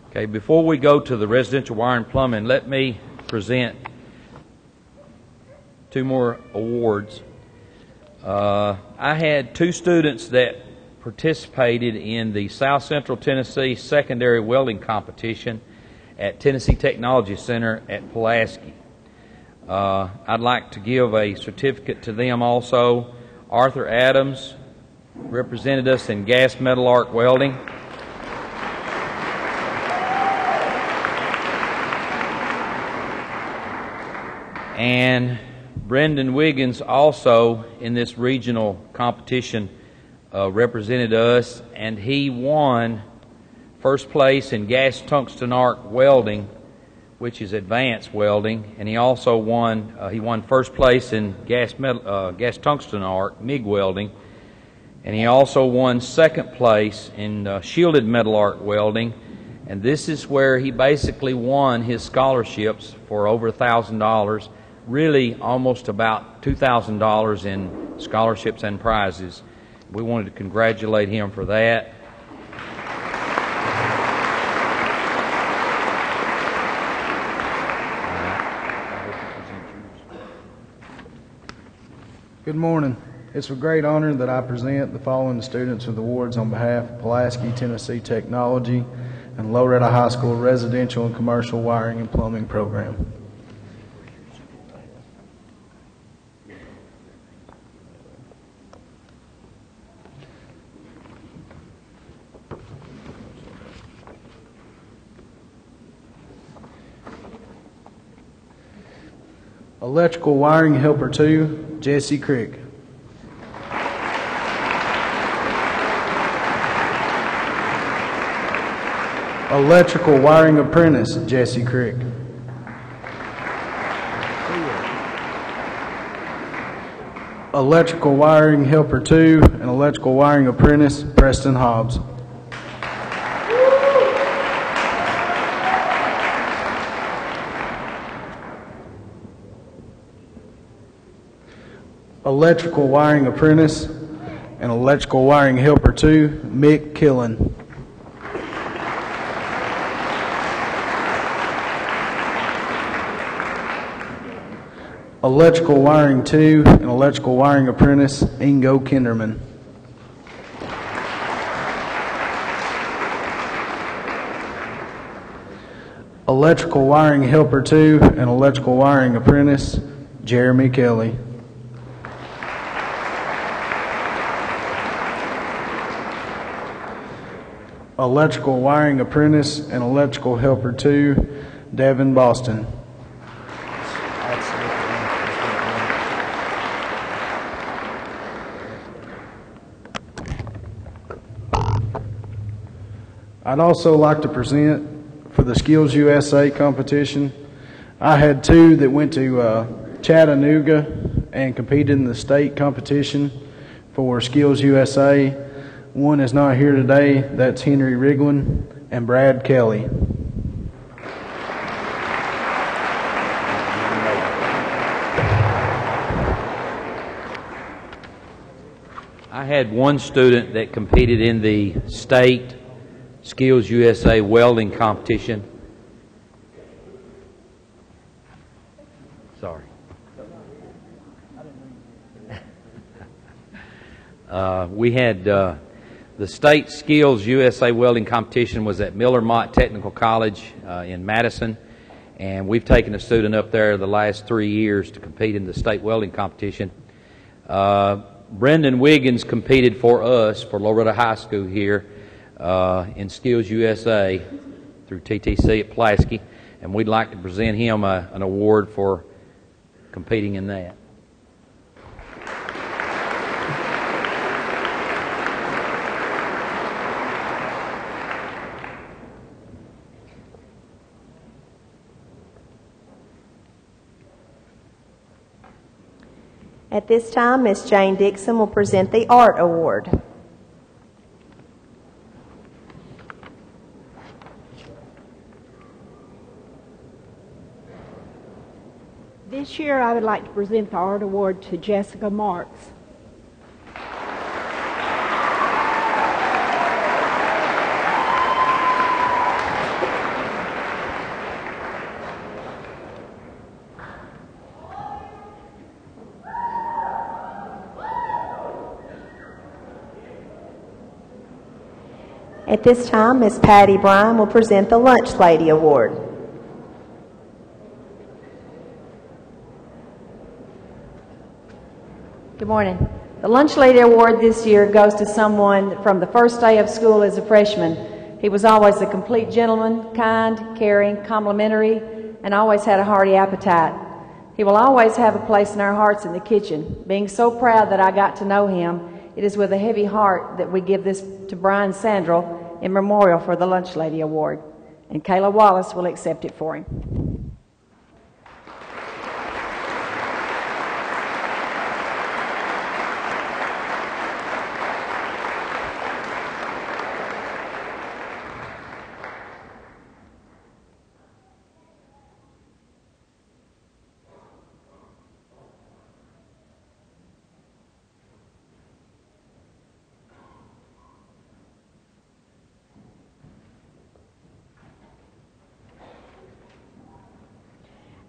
Okay, before we go to the residential wire and plumbing, let me present two more awards. I had two students that participated in the South Central Tennessee Secondary Welding Competition at Tennessee Technology Center at Pulaski. I'd like to give a certificate to them also. Arthur Adams represented us in gas metal arc welding. And Brendan Wiggins also in this regional competition represented us, and he won first place in gas tungsten arc welding, which is advanced welding, and he also won first place in gas tungsten arc MIG welding, and he also won second place in shielded metal arc welding. And this is where he basically won his scholarships for over $1,000. Really almost about $2,000 in scholarships and prizes. We wanted to congratulate him for that. Good morning. It's a great honor that I present the following students with awards on behalf of Pulaski, Tennessee Technology, and Loretto High School Residential and Commercial Wiring and Plumbing Program. Electrical Wiring Helper 2, Jesse Crick. Electrical Wiring Apprentice, Jesse Crick. Electrical Wiring Helper 2 and Electrical Wiring Apprentice, Preston Hobbs. Electrical Wiring Apprentice and Electrical Wiring Helper 2, Mick Killen. Electrical Wiring 2 and Electrical Wiring Apprentice, Ingo Kinderman. Electrical Wiring Helper 2 and Electrical Wiring Apprentice, Jeremy Kelly. electrical wiring apprentice and electrical helper 2, Devin Boston. I'd also like to present for the Skills USA competition. I had 2 that went to Chattanooga and competed in the state competition for Skills USA. One is not here today. That's Henry Riglin and Brad Kelly. I had one student that competed in the state Skills USA welding competition. Sorry. We had the state Skills USA welding competition was at Miller Mott Technical College in Madison, and we've taken a student up there the last 3 years to compete in the state welding competition. Brendan Wiggins competed for us, for Loretto High School here, in Skills USA through TTC at Pulaski, and we'd like to present him an award for competing in that. At this time, Ms. Jane Dixon will present the Art Award. This year, I would like to present the Art Award to Jessica Marks. At this time, Ms. Patty Bryan will present the Lunch Lady Award. Good morning. The Lunch Lady Award this year goes to someone from the first day of school as a freshman. He was always a complete gentleman, kind, caring, complimentary, and always had a hearty appetite. He will always have a place in our hearts in the kitchen. Being so proud that I got to know him, it is with a heavy heart that we give this to Brian Sandrell in memorial for the Lunch Lady Award. And Kayla Wallace will accept it for him.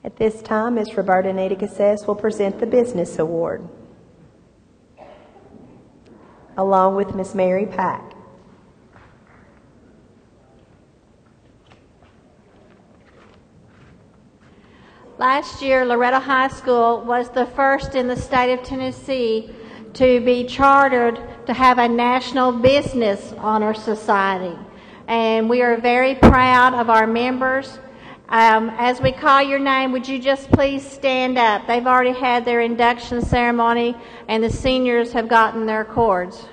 At this time, Ms. Roberta Nita-Cassess will present the Business Award, along with Ms. Mary Pack. Last year, Loretto High School was the first in the state of Tennessee to be chartered to have a National Business Honor Society. And we are very proud of our members. As we call your name, would you just please stand up? They've already had their induction ceremony, and the seniors have gotten their cords.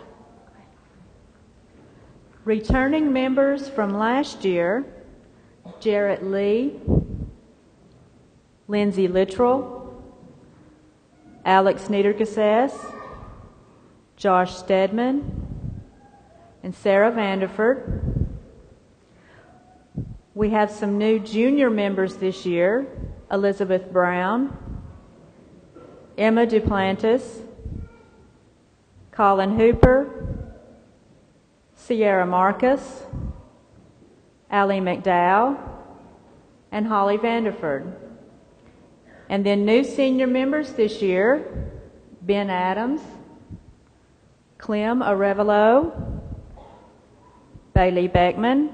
Returning members from last year: Jarrett Lee, Lindsay Littrell, Alex Niedercassess, Josh Stedman, and Sarah Vanderford. We have some new junior members this year: Elizabeth Brown, Emma Duplantis, Colin Hooper, Sierra Marcus, Allie McDowell, and Holly Vanderford. And then new senior members this year: Ben Adams, Clem Arevalo, Bailey Beckman,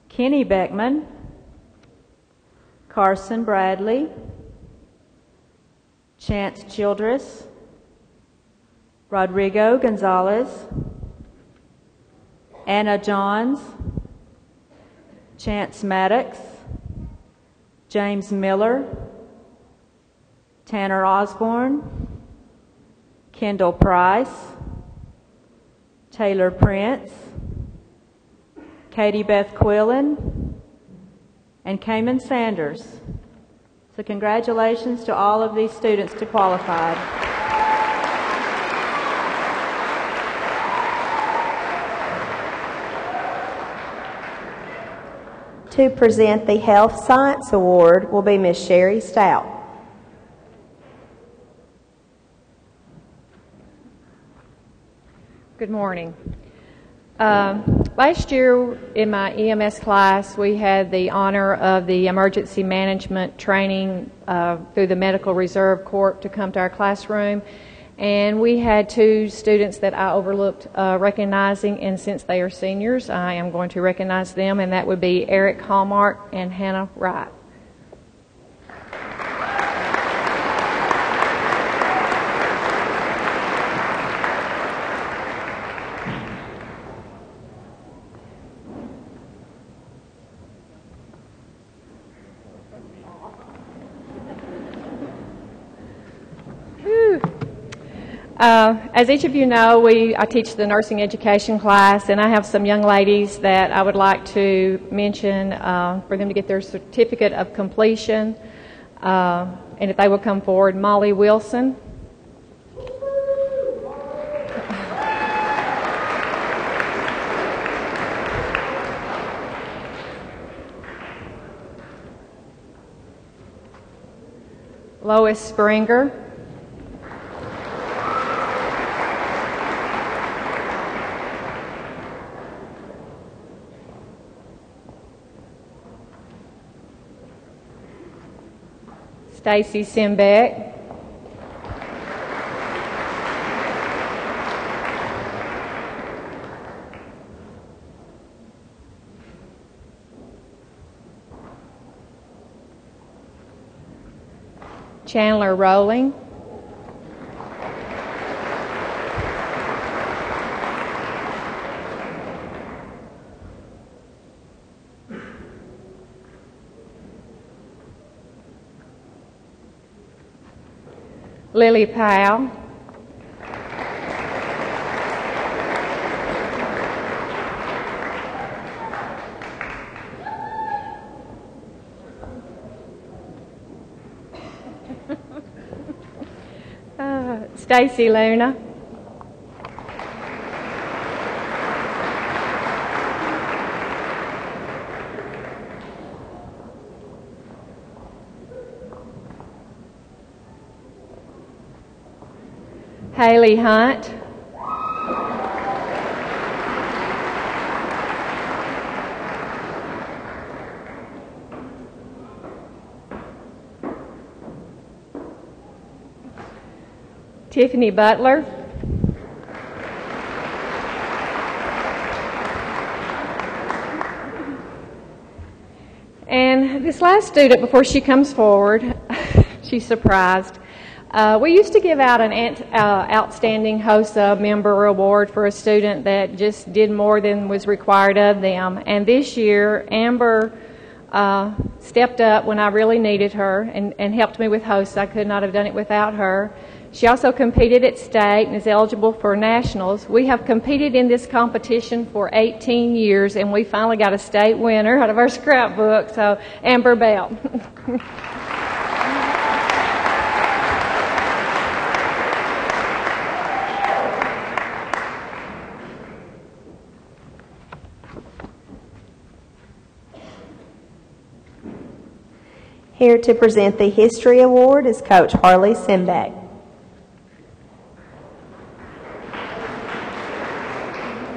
Kenny Beckman, Carson Bradley, Chance Childress, Rodrigo Gonzalez, Anna Johns, Chance Maddox, James Miller, Tanner Osborne, Kendall Price, Taylor Prince, Katie Beth Quillen, and Cayman Sanders. So congratulations to all of these students to qualified. To present the Health Science Award will be Miss Sherry Stout. Good morning. Last year in my EMS class, we had the honor of the emergency management training through the Medical Reserve Corps to come to our classroom. And we had two students that I overlooked recognizing, and since they are seniors, I am going to recognize them, and that would be Eric Hallmark and Hannah Wright. As each of you know, I teach the nursing education class, and I have some young ladies that I would like to mention for them to get their certificate of completion. And if they will come forward, Molly Wilson. Lois Springer. Stacy Simbeck. Chandler Rowling. Lily Powell. Stacy Luna. Haley Hunt. Tiffany Butler. And this last student, before she comes forward, she's surprised. We used to give out an Outstanding HOSA Member Award for a student that just did more than was required of them. And this year, Amber stepped up when I really needed her and helped me with HOSA. I could not have done it without her. She also competed at state and is eligible for nationals. We have competed in this competition for 18 years, and we finally got a state winner out of our scrapbook. So, Amber Bell. Here to present the History Award is Coach Harley Simbeck.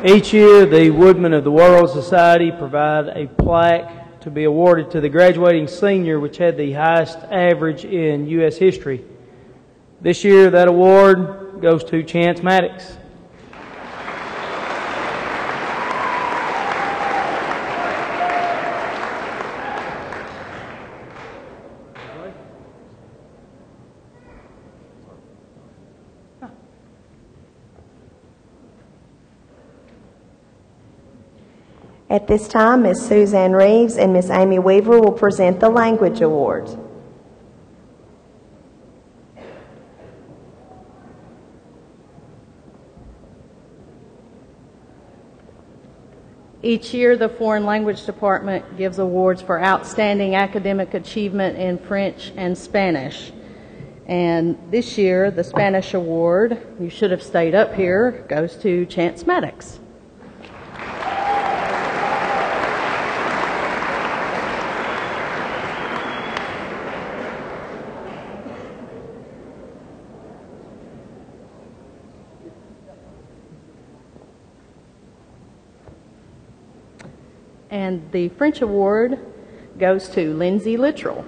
Each year, the Woodmen of the World Society provide a plaque to be awarded to the graduating senior which had the highest average in U.S. history. This year, that award goes to Chance Maddox. At this time, Ms. Suzanne Reeves and Ms. Amy Weaver will present the Language Awards. Each year, the Foreign Language Department gives awards for outstanding academic achievement in French and Spanish. And this year, the Spanish award, you should have stayed up here, goes to Chance Maddox. And the French award goes to Lindsay Littrell.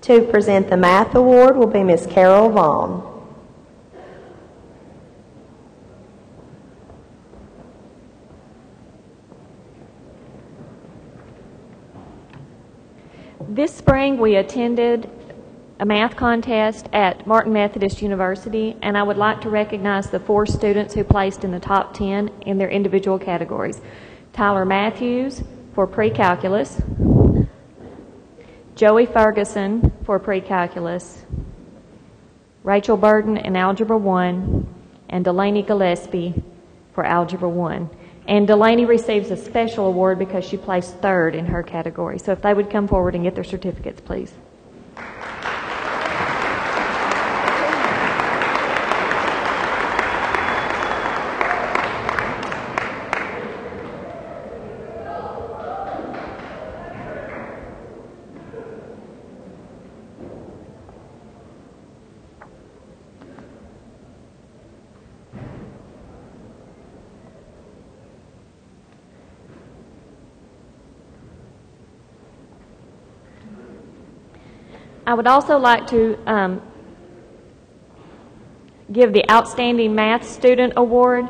To present the Math Award will be Ms. Carol Vaughn. This spring we attended a math contest at Martin Methodist University, and I would like to recognize the 4 students who placed in the top 10 in their individual categories. Tyler Matthews for pre-calculus, Joey Ferguson for pre-calculus, Rachel Burden in Algebra 1, and Delaney Gillespie for Algebra 1. And Delaney receives a special award because she placed 3rd in her category. So if they would come forward and get their certificates, please. I would also like to give the Outstanding Math Student Award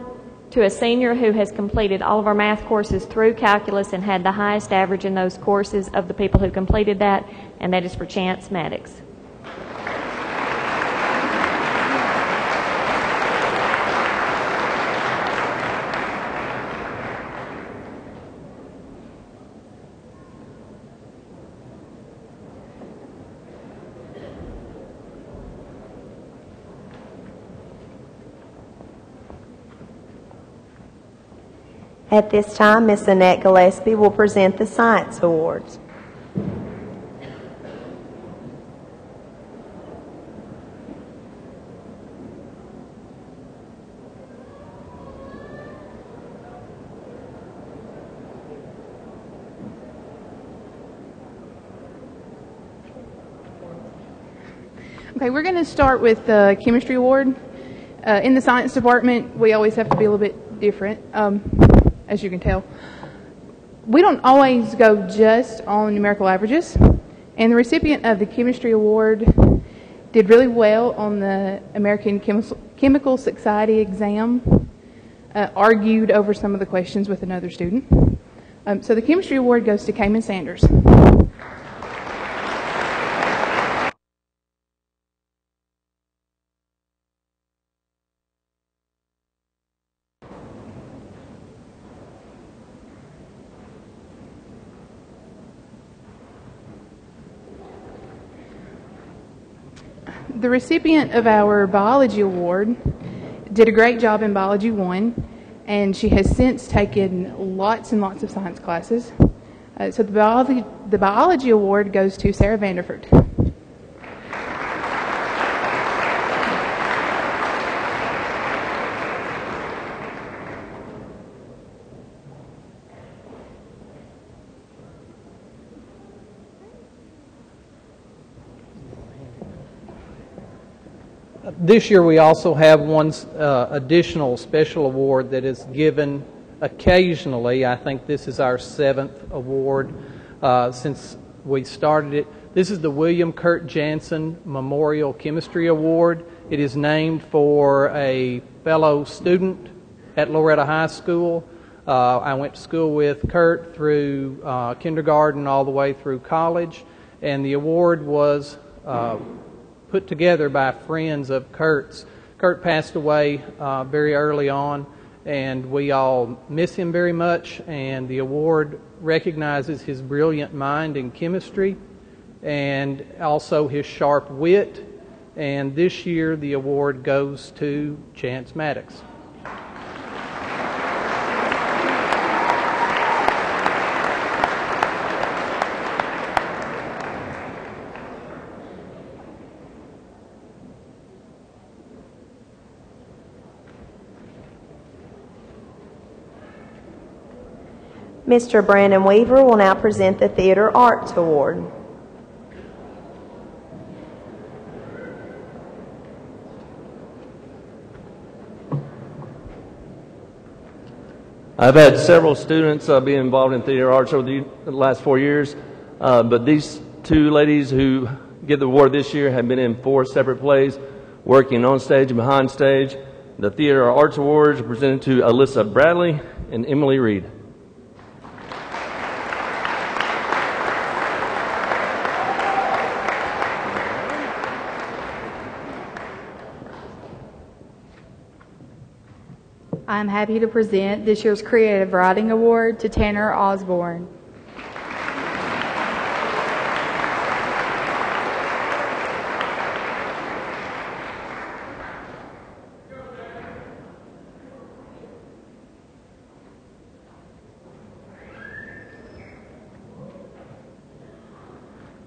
to a senior who has completed all of our math courses through calculus and had the highest average in those courses of the people who completed that, and that is for Chance Maddox. At this time, Ms. Annette Gillespie will present the Science Awards. Okay, we're going to start with the Chemistry Award. In the Science Department, we always have to be a little bit different. As you can tell. We don't always go just on numerical averages, and the recipient of the Chemistry Award did really well on the American Chemical Society exam, argued over some of the questions with another student. So the Chemistry Award goes to Cayman Sanders. The recipient of our Biology Award did a great job in Biology 1, and she has since taken lots and lots of science classes. So the Biology Award goes to Sarah Vanderford. This year we also have one additional special award that is given occasionally. I think this is our 7th award since we started it. This is the William Kurt Jansen Memorial Chemistry Award. It is named for a fellow student at Loretto High School. I went to school with Kurt through kindergarten all the way through college, and the award was put together by friends of Kurt's. Kurt passed away very early on, and we all miss him very much, and the award recognizes his brilliant mind in chemistry and also his sharp wit, and this year the award goes to Chance Maddox. Mr. Brandon Weaver will now present the Theater Arts Award. I've had several students be involved in theater arts over the last 4 years, but these two ladies who get the award this year have been in 4 separate plays, working on stage and behind stage. The Theater Arts Awards are presented to Alyssa Bradley and Emily Reed. I'm happy to present this year's Creative Writing Award to Tanner Osborne.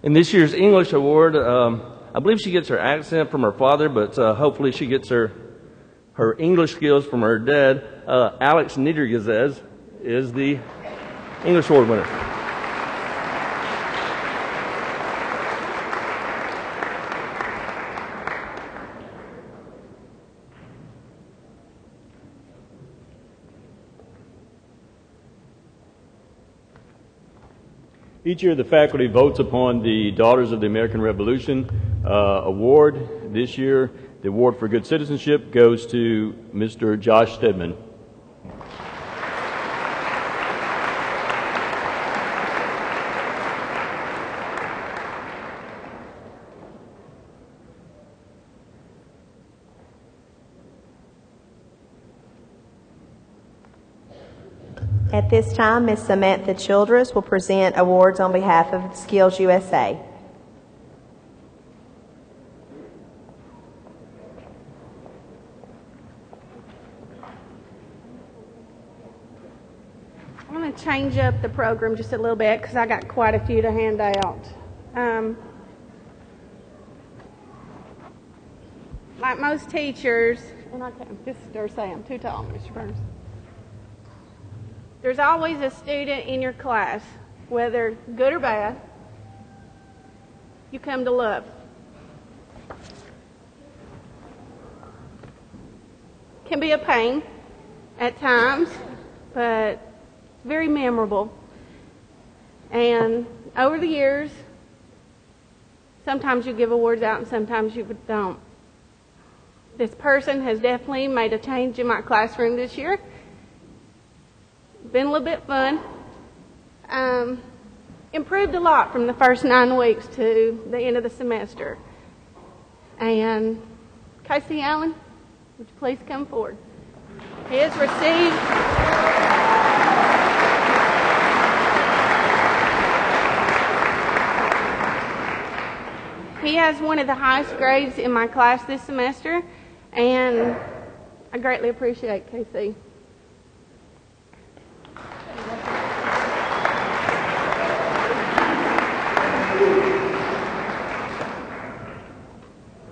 In this year's English Award, I believe she gets her accent from her father, but hopefully she gets her English skills from her dad. Alex Niedergazez is the English Award winner. Each year the faculty votes upon the Daughters of the American Revolution award. This year the award for good citizenship goes to Mr. Josh Stedman. At this time, Ms. Samantha Childress will present awards on behalf of Skills USA. I'm going to change up the program just a little bit because I got quite a few to hand out. Like most teachers, and I can't just dare say I'm too tall, Mr. Burns. There's always a student in your class, whether good or bad, you come to love. Can be a pain at times, but it's very memorable. And over the years, sometimes you give awards out and sometimes you don't. This person has definitely made a change in my classroom this year. Been a little bit fun. Improved a lot from the first 9 weeks to the end of the semester. And Casey Allen, would you please come forward? He has received one of the highest grades in my class this semester, and I greatly appreciate Casey.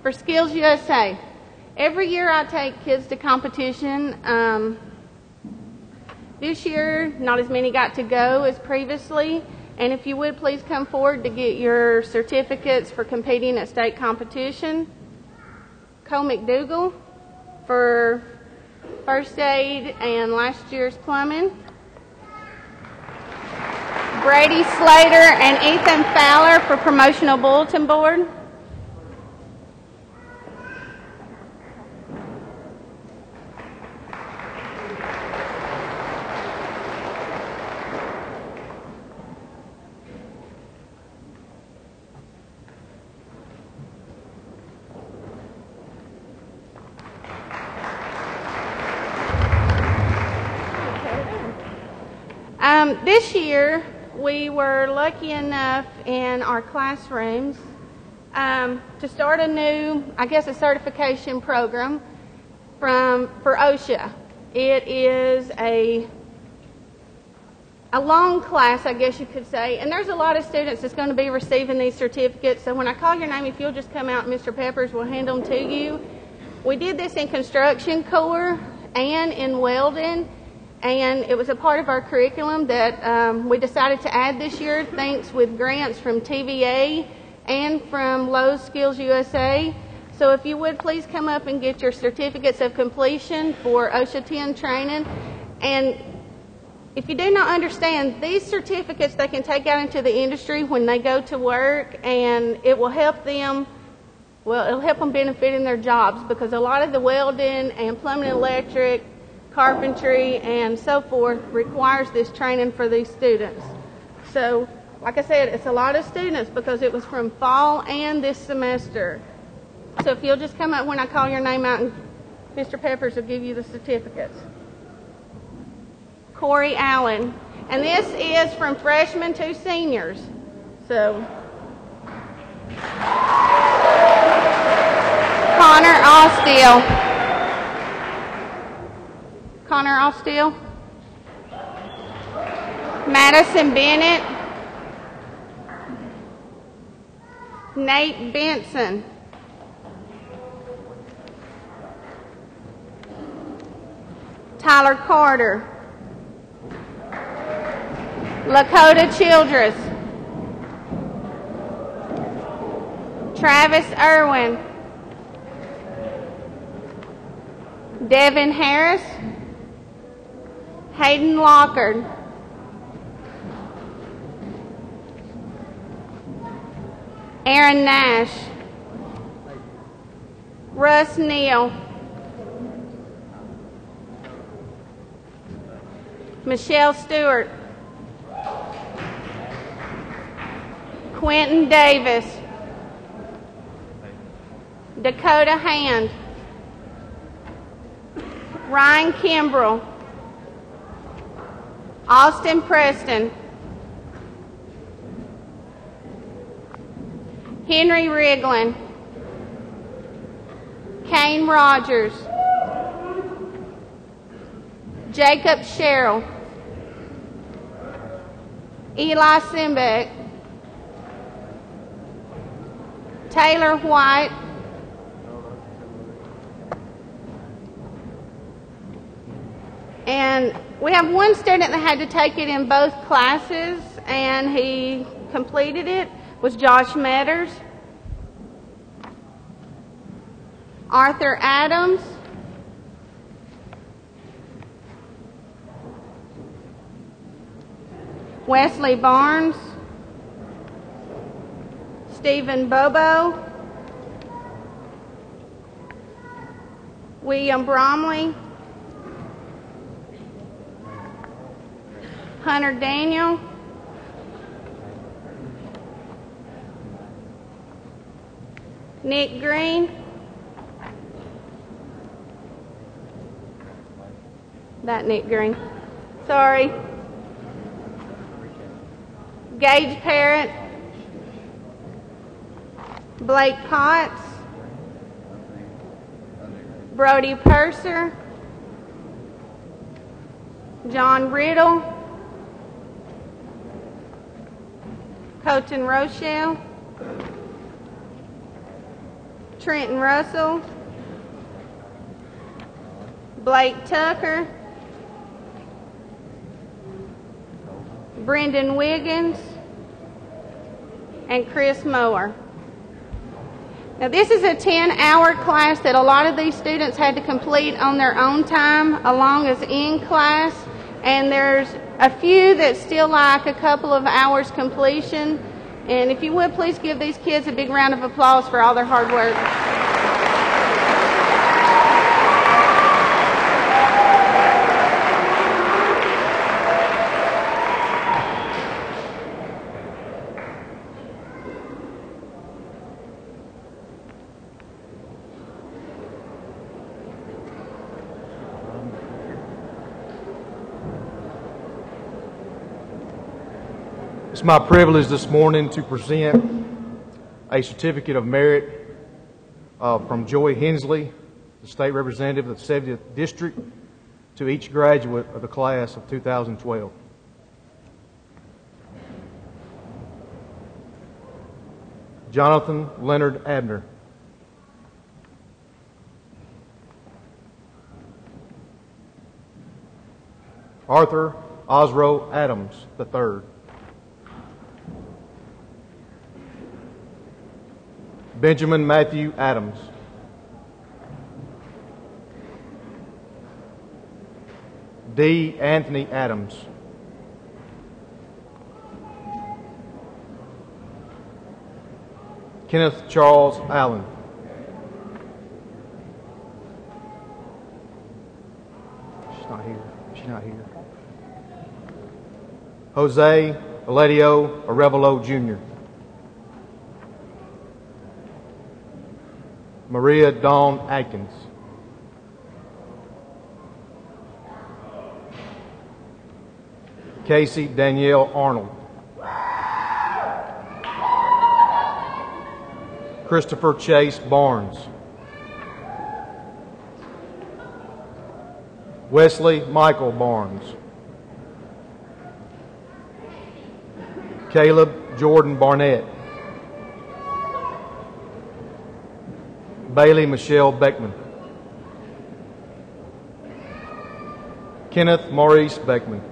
For Skills USA, every year I take kids to competition. This year, not as many got to go as previously, and if you would please come forward to get your certificates for competing at state competition. Cole McDougall for first aid and last year's plumbing. Brady Slater and Ethan Fowler for promotional bulletin board. This year, we were lucky enough in our classrooms to start a new, a certification program for OSHA. It is a long class, I guess you could say, and there's a lot of students that's going to be receiving these certificates, so when I call your name, if you'll just come out, Mr. Peppers will hand them to you. We did this in construction corps and in welding, and it was a part of our curriculum that we decided to add this year, thanks with grants from TVA and from Lowe's Skills USA. So if you would please come up and get your certificates of completion for OSHA 10 training. And if you do not understand, these certificates they can take out into the industry when they go to work, and it will help them, it'll help them benefit in their jobs, because a lot of the welding and plumbing and electric, carpentry and so forth requires this training for these students. So, like I said, it's a lot of students because it was from fall and this semester. So if you'll just come up when I call your name out, and Mr. Peppers will give you the certificates. Corey Allen. And this is from freshmen to seniors. So, Connor Austell. Connor Austell, Madison Bennett, Nate Benson, Tyler Carter, Lakota Childress, Travis Irwin, Devin Harris, Hayden Lockard, Aaron Nash, Russ Neal, Michelle Stewart, Quentin Davis, Dakota Hand, Ryan Kimbrell, Austin Preston, Henry Riglin, Kane Rogers, Jacob Sherrill, Eli Simbeck, Taylor White, and we have one student that had to take it in both classes, and he completed it, was Josh Metters. Arthur Adams, Wesley Barnes, Stephen Bobo, William Bromley, Hunter Daniel, Nick Green, sorry, Gage Parrott, Blake Potts, Brody Purser, John Riddle, Colton Rochelle, Trenton Russell, Blake Tucker, Brendan Wiggins, and Chris Mower. Now this is a 10-hour class that a lot of these students had to complete on their own time along as in class, and there's a few that still like a couple of hours completion. And if you would, please give these kids a big round of applause for all their hard work. It's my privilege this morning to present a certificate of merit from Joy Hensley, the state representative of the 70th District, to each graduate of the class of 2012. Jonathan Leonard Abner. Arthur Osro Adams III. Benjamin Matthew Adams. D. Anthony Adams. Kenneth Charles Allen. She's not here. She's not here. Jose Aledio Arevalo Jr. Maria Dawn Atkins. Casey Danielle Arnold. Christopher Chase Barnes. Wesley Michael Barnes. Caleb Jordan Barnett. Bailey Michelle Beckman. Kenneth Maurice Beckman.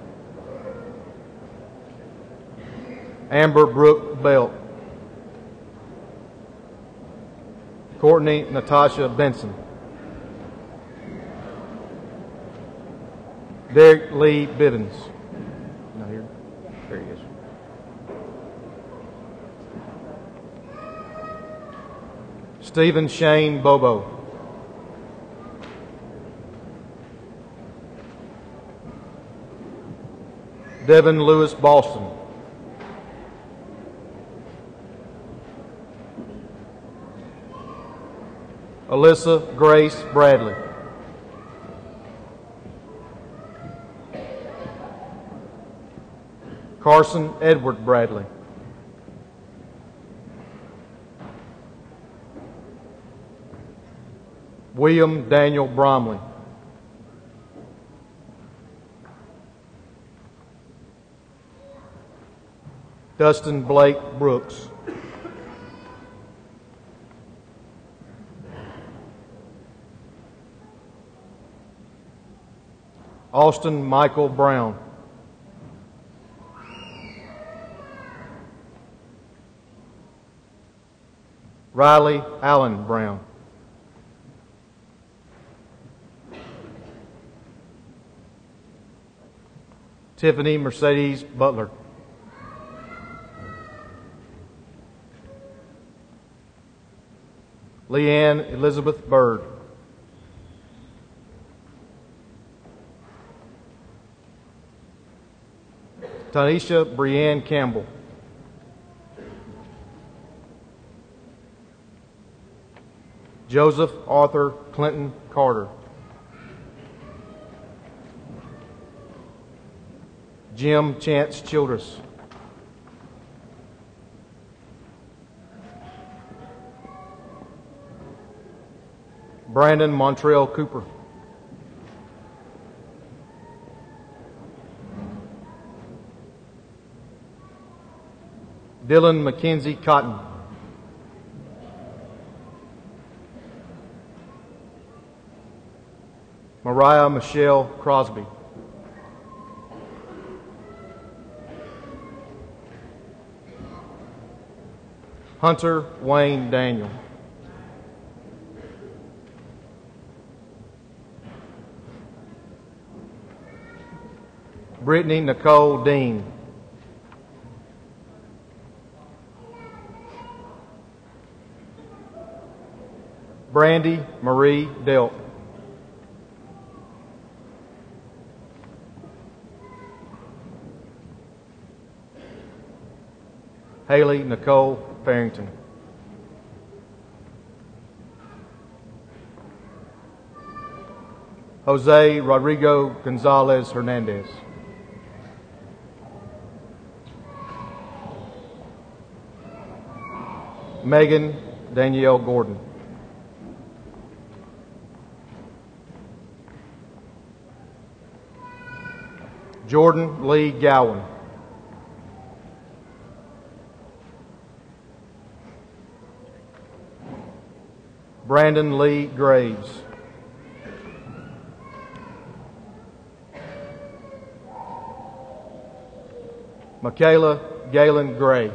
Amber Brooke Belt. Courtney Natasha Benson. Derek Lee Bivens. Not here? There he is. Stephen Shane Bobo. Devin Lewis Boston. Alyssa Grace Bradley. Carson Edward Bradley. William Daniel Bromley. Dustin Blake Brooks. Austin Michael Brown. Riley Allen Brown. Tiffany Mercedes Butler. Leanne Elizabeth Bird. Tanisha Brianne Campbell. Joseph Arthur Clinton Carter. Jim Chance Childress. Brandon Montrell Cooper. Dylan McKenzie Cotton. Mariah Michelle Crosby. Hunter Wayne Daniel. Brittany Nicole Dean. Brandy Marie Delp. Haley Nicole Farrington. Jose Rodrigo Gonzalez Hernandez. Megan Danielle Gordon. Jordan Lee Gowan. Brandon Lee Graves. Michaela Galen Gray.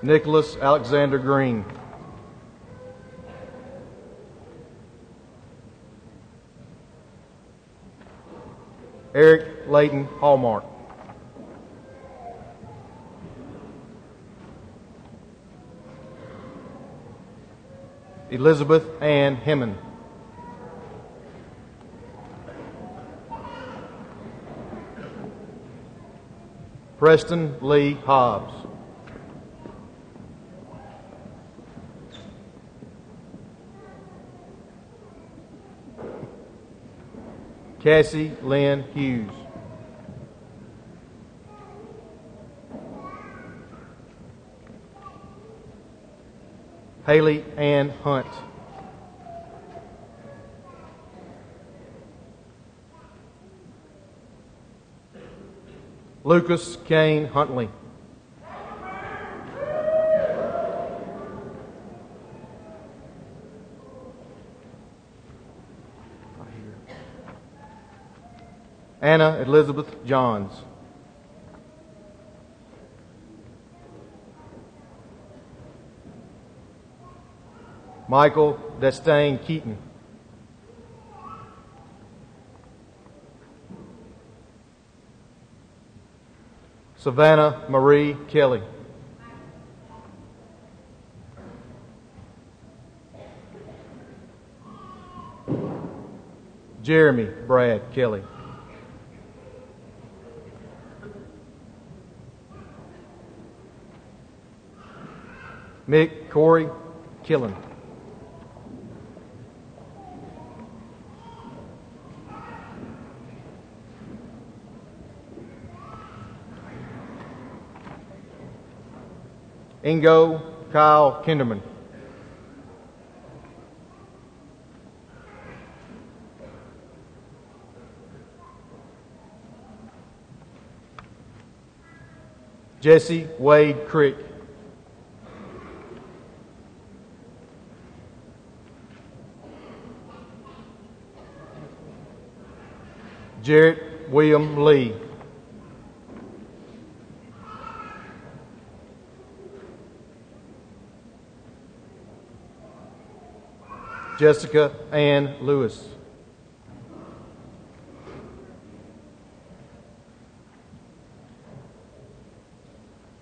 Nicholas Alexander Green. Eric Layton Hallmark. Elizabeth Ann Hemman. Preston Lee Hobbs. Cassie Lynn Hughes. Haley Ann Hunt. Lucas Kane Huntley. Anna Elizabeth Johns. Michael Destain Keaton. Savannah Marie Kelly. Jeremy Brad Kelly. Mick Corey Killen. Ingo Kyle Kinderman. Jesse Wade Crick. Jarrett William Lee. Jessica Ann Lewis.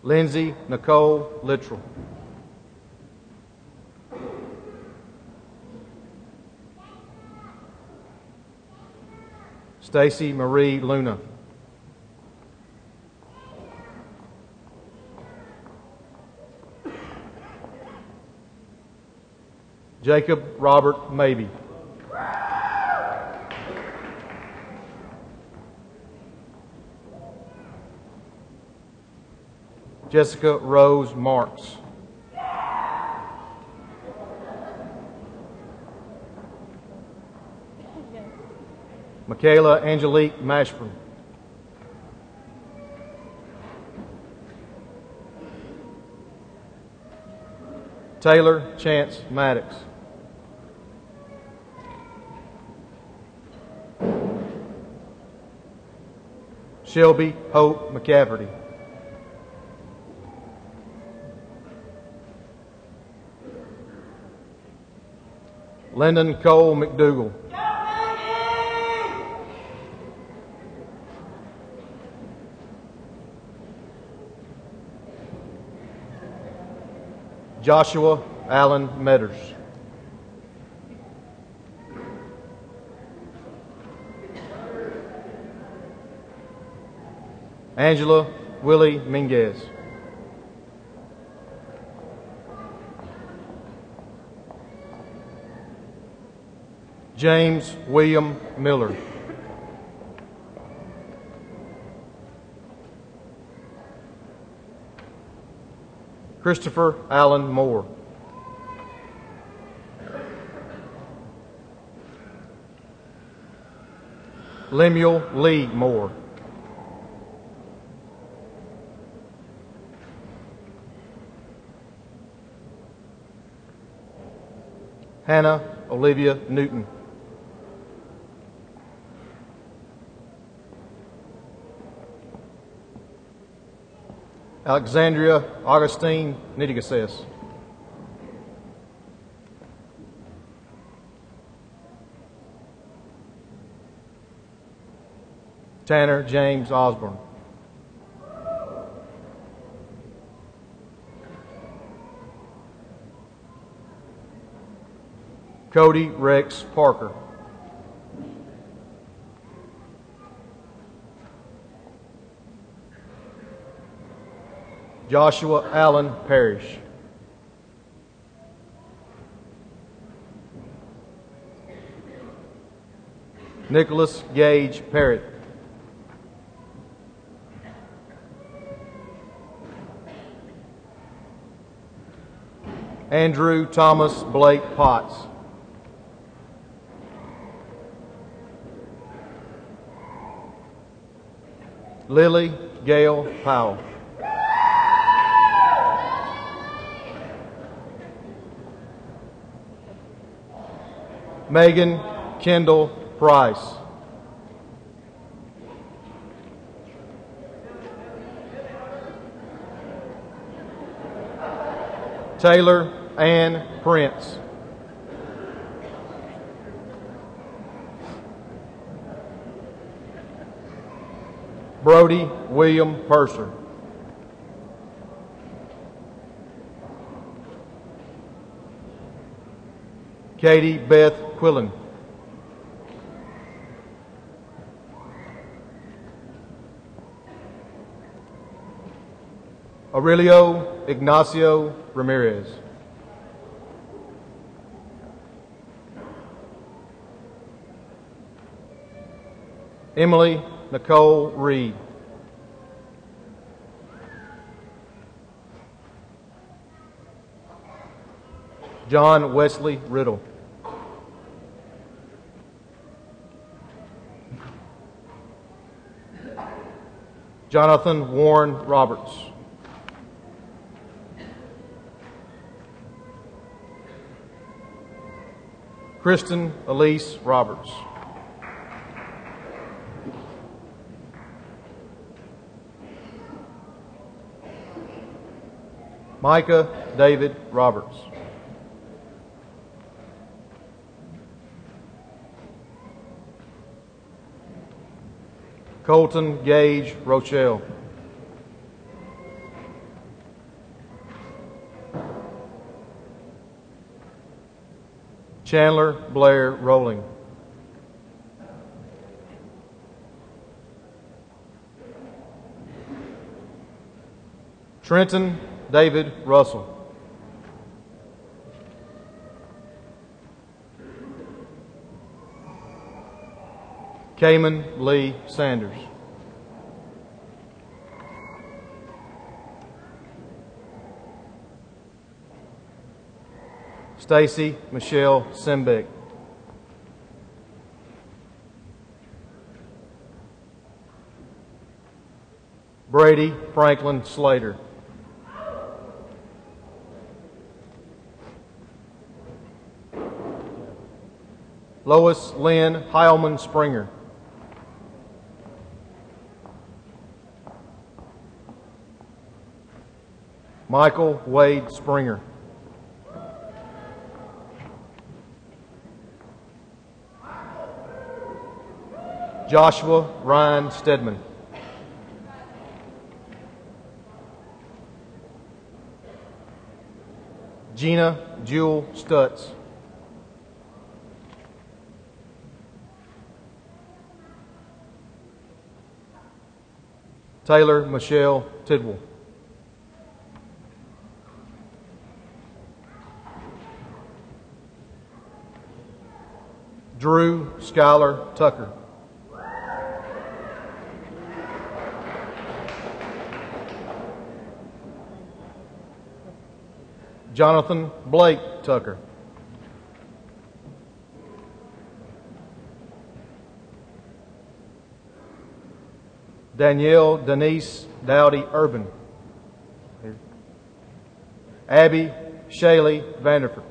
Lindsay Nicole Littrell. Stacy Marie Luna. Jacob Robert Maybe. Jessica Rose Marks. Michaela Angelique Mashburn. Taylor Chance Maddox. Shelby Hope McCafferty. Lyndon Cole McDougall. Joshua Allen Metters. Angela Willie Minguez. James William Miller. Christopher Allen Moore. Lemuel Lee Moore. Hannah Olivia Newton. Alexandria Augustine Nittigases. Tanner James Osborne. Cody Rex Parker. Joshua Allen Parrish. Nicholas Gage Parrott. Andrew Thomas Blake Potts. Lily Gail Powell. Megan Kendall Price. Taylor Ann Prince. Brody William Purser. Katie Beth Quillen. Aurelio Ignacio Ramirez. Emily Nicole Reed. John Wesley Riddle. Jonathan Warren Roberts. Kristen Elise Roberts. Micah David Roberts. Colton Gage Rochelle. Chandler Blair Rowling. Trenton David Russell. Cayman Lee Sanders. Stacy Michelle Simbeck. Brady Franklin Slater. Lois Lynn Heilman Springer. Michael Wade Springer. Joshua Ryan Stedman. Gina Jewel Stutz. Taylor Michelle Tidwell. Drew Skylar Tucker. Jonathan Blake Tucker. Danielle Denise Dowdy Urban. Abby Shaylee Vanderford.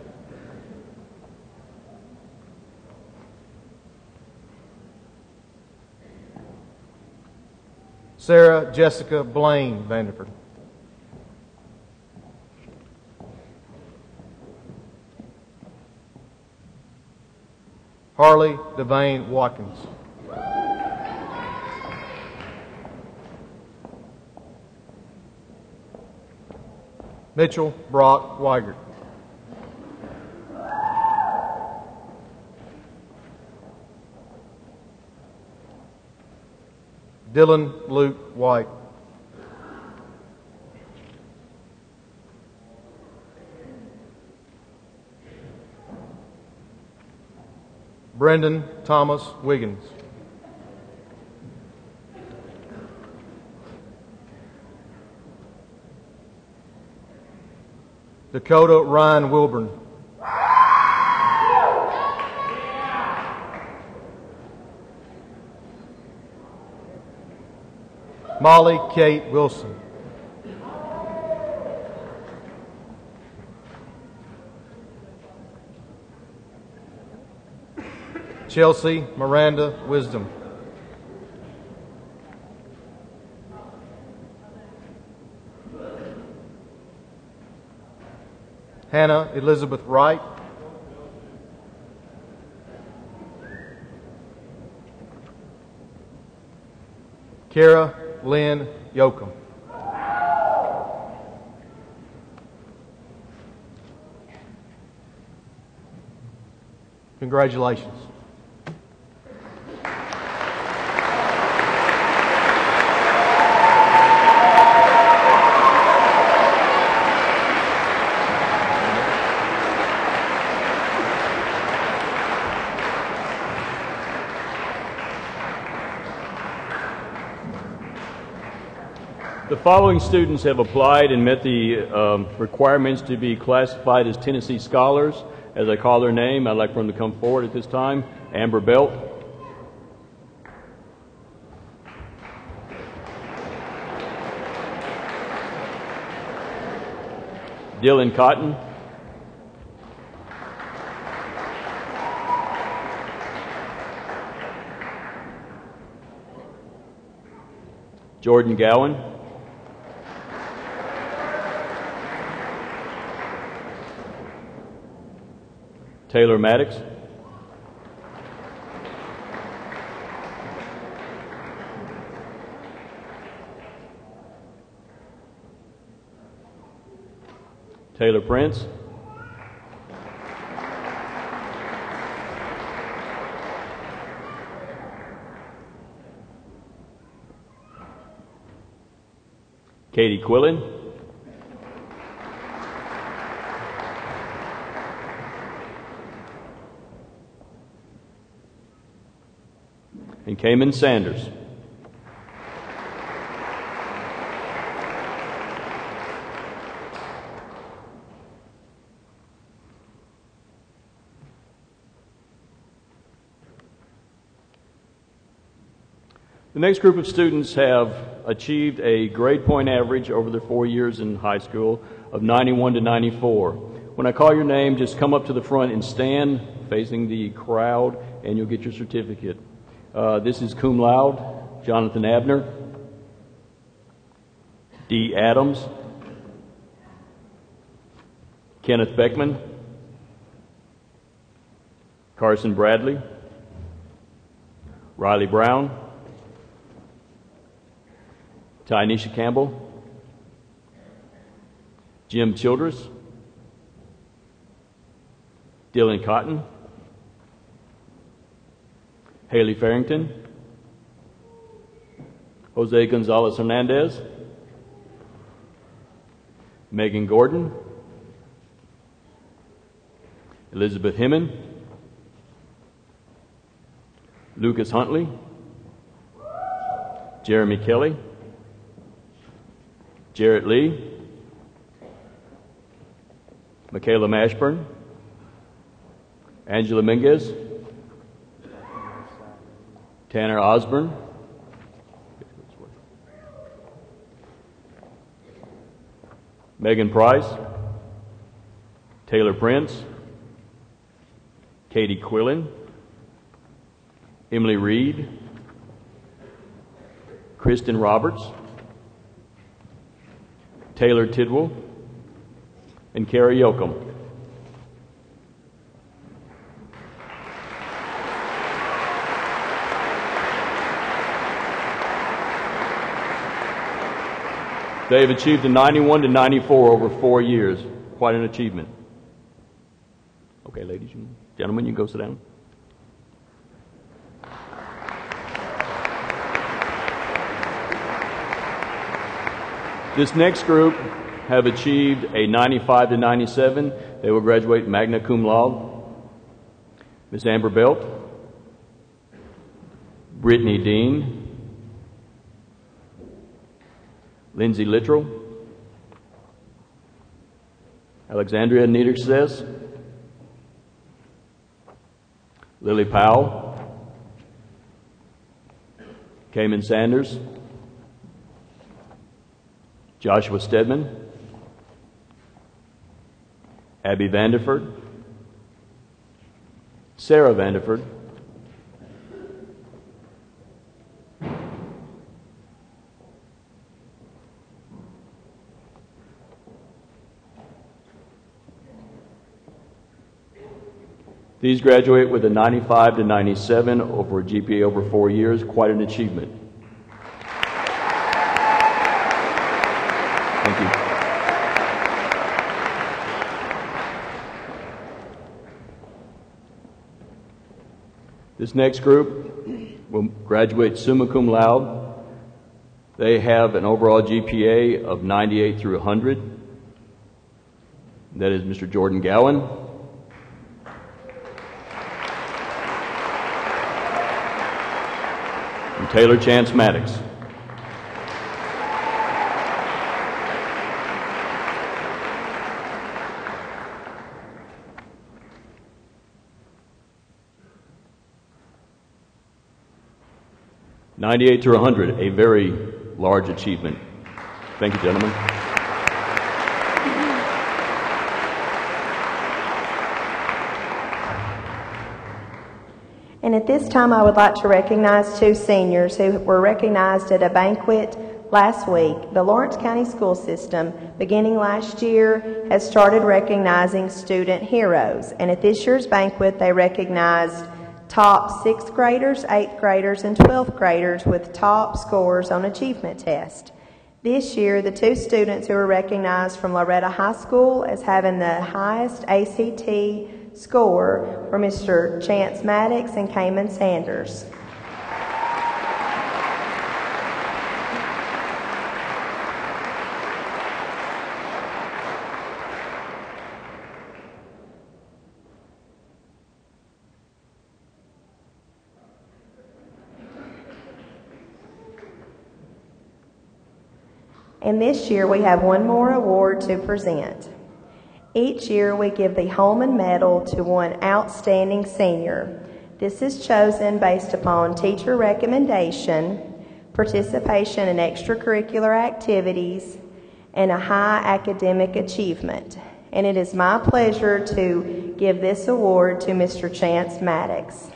Sarah Jessica Blaine Vanderford. Harley Devane Watkins. Mitchell Brock Weigert. Dylan Luke White. Brendan Thomas Wiggins. Dakota Ryan Wilburn. Molly Kate Wilson. Chelsea Miranda Wisdom. Hannah Elizabeth Wright. Kara Lynn Yoakum. Congratulations. The following students have applied and met the requirements to be classified as Tennessee Scholars. As I call their name, I'd like for them to come forward at this time. Amber Belt. Dylan Cotton. Jordan Gowan. Taylor Maddox. Taylor Prince. Katie Quillen. And Cayman Sanders. The next group of students have achieved a grade point average over their 4 years in high school of 91 to 94. When I call your name, just come up to the front and stand facing the crowd, and you'll get your certificate. This is cum laude, Jonathan Abner, D. Adams, Kenneth Beckman, Carson Bradley, Riley Brown, Tynesha Campbell, Jim Childress, Dylan Cotton, Haley Farrington, Jose Gonzalez Hernandez, Megan Gordon, Elizabeth Himman, Lucas Huntley, Jeremy Kelly, Jarrett Lee, Michaela Mashburn, Angela Minguez, Tanner Osborne, Megan Price, Taylor Prince, Katie Quillen, Emily Reed, Kristen Roberts, Taylor Tidwell, and Carrie Yoakum. They have achieved a 91 to 94 over 4 years. Quite an achievement. Okay, ladies and gentlemen, you can go sit down. This next group have achieved a 95 to 97. They will graduate magna cum laude. Ms. Amber Belt, Brittany Dean, Lindsay Littrell, Alexandria Niedersess, Lily Powell, Cayman Sanders, Joshua Stedman, Abby Vanderford, Sarah Vanderford, these graduate with a 95 to 97 over a GPA over 4 years. Quite an achievement. Thank you. This next group will graduate summa cum laude. They have an overall GPA of 98 through 100. That is Mr. Jordan Gowan, and Taylor Chance Maddox. '98 through 100, a very large achievement. Thank you, gentlemen. And at this time, I would like to recognize 2 seniors who were recognized at a banquet last week. The Lawrence County School System, beginning last year, has started recognizing student heroes. And at this year's banquet, they recognized top 6th graders, 8th graders, and 12th graders with top scores on achievement test. This year, the 2 students who were recognized from Loretto High School as having the highest ACT score were Mr. Chance Maddox and Cayman Sanders. And this year we have one more award to present. Each year we give the Holman Medal to one outstanding senior. This is chosen based upon teacher recommendation, participation in extracurricular activities, and a high academic achievement. And it is my pleasure to give this award to Mr. Chance Maddox.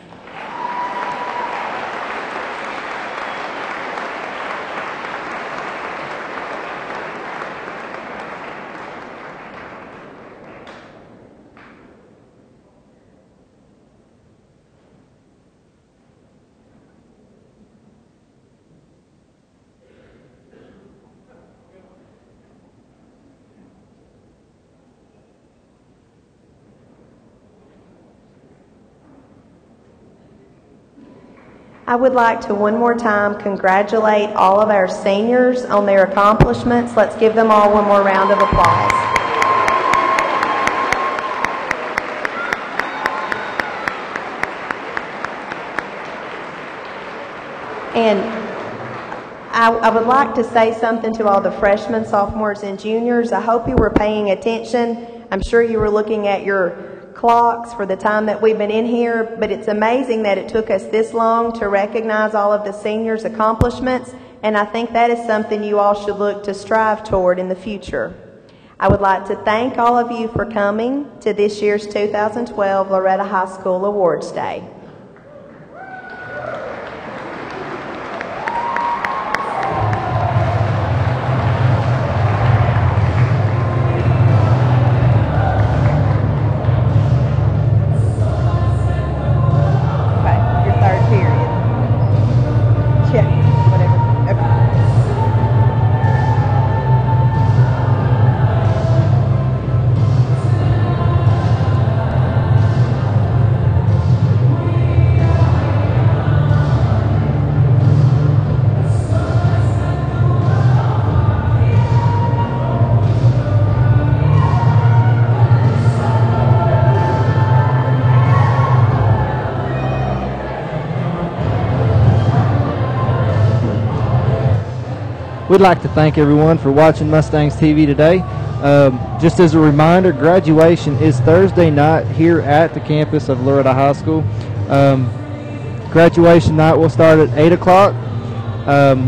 I would like to one more time congratulate all of our seniors on their accomplishments. Let's give them all one more round of applause. And I would like to say something to all the freshmen, sophomores, and juniors. I hope you were paying attention. I'm sure you were looking at your clocks for the time that we've been in here, but it's amazing that it took us this long to recognize all of the seniors' accomplishments, and I think that is something you all should look to strive toward in the future. I would like to thank all of you for coming to this year's 2012 Loretto High School Awards Day. We'd like to thank everyone for watching Mustangs TV today. Just as a reminder, graduation is Thursday night here at the campus of Loretto High School. Graduation night will start at 8 o'clock.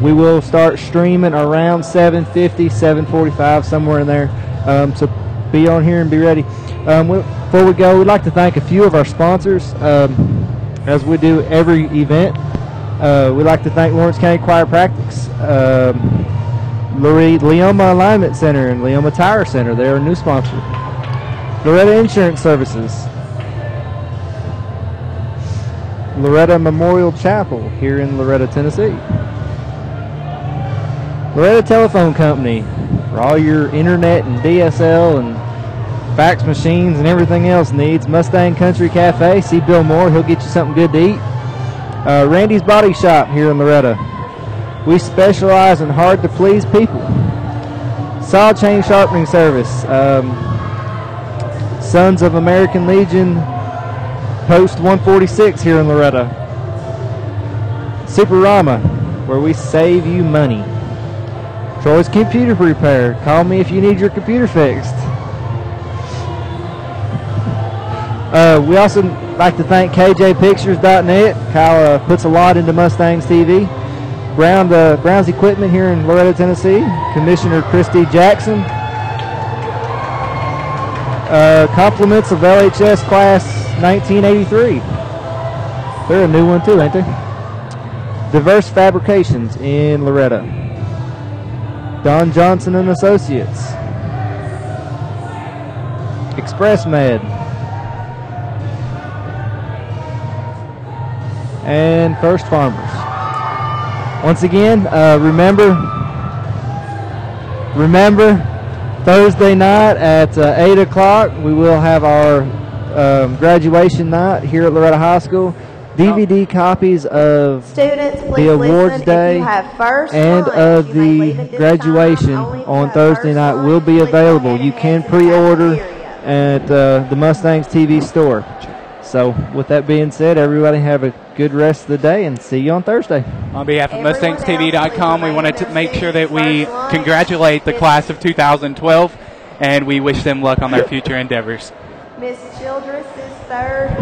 We will start streaming around 7:50, 7:45, somewhere in there. So be on here and be ready. Before we go, we'd like to thank a few of our sponsors, as we do every event. We'd like to thank Lawrence County Chiropractics, Leoma Alignment Center, and Leoma Tire Center. They are a new sponsor. Loretto Insurance Services, Loretto Memorial Chapel here in Loretto, Tennessee. Loretto Telephone Company for all your internet and DSL and fax machines and everything else needs. Mustang Country Cafe, see Bill Moore, he'll get you something good to eat. Randy's Body Shop here in Loretto. We specialize in hard-to-please people. Saw Chain Sharpening Service. Sons of American Legion, Post 146 here in Loretto. Superama, where we save you money. Troy's Computer Repair. Call me if you need your computer fixed. We also like to thank KJPictures.net. Kyle puts a lot into Mustangs TV. Brown's Equipment here in Loretto, Tennessee. Commissioner Christy Jackson. Compliments of LHS Class 1983. They're a new one too, ain't they? Diverse Fabrications in Loretto. Don Johnson and Associates. Express Med. And First Farmers. Once again, remember Thursday night at 8 o'clock we will have our graduation night here at Loretto High School. DVD copies of Students, please the awards listen. day If you have first and lunch, of you may leave the at this graduation time. Only if on you have Thursday first night lunch, will be please go available. ahead You and can head to the pre-order cafeteria. at the Mustangs TV store. So with that being said, everybody have a good rest of the day and see you on Thursday. On behalf of MustangsTV.com, we wanted to make sure that we congratulate the class of 2012 and we wish them luck on their future endeavors. Miss Childress's third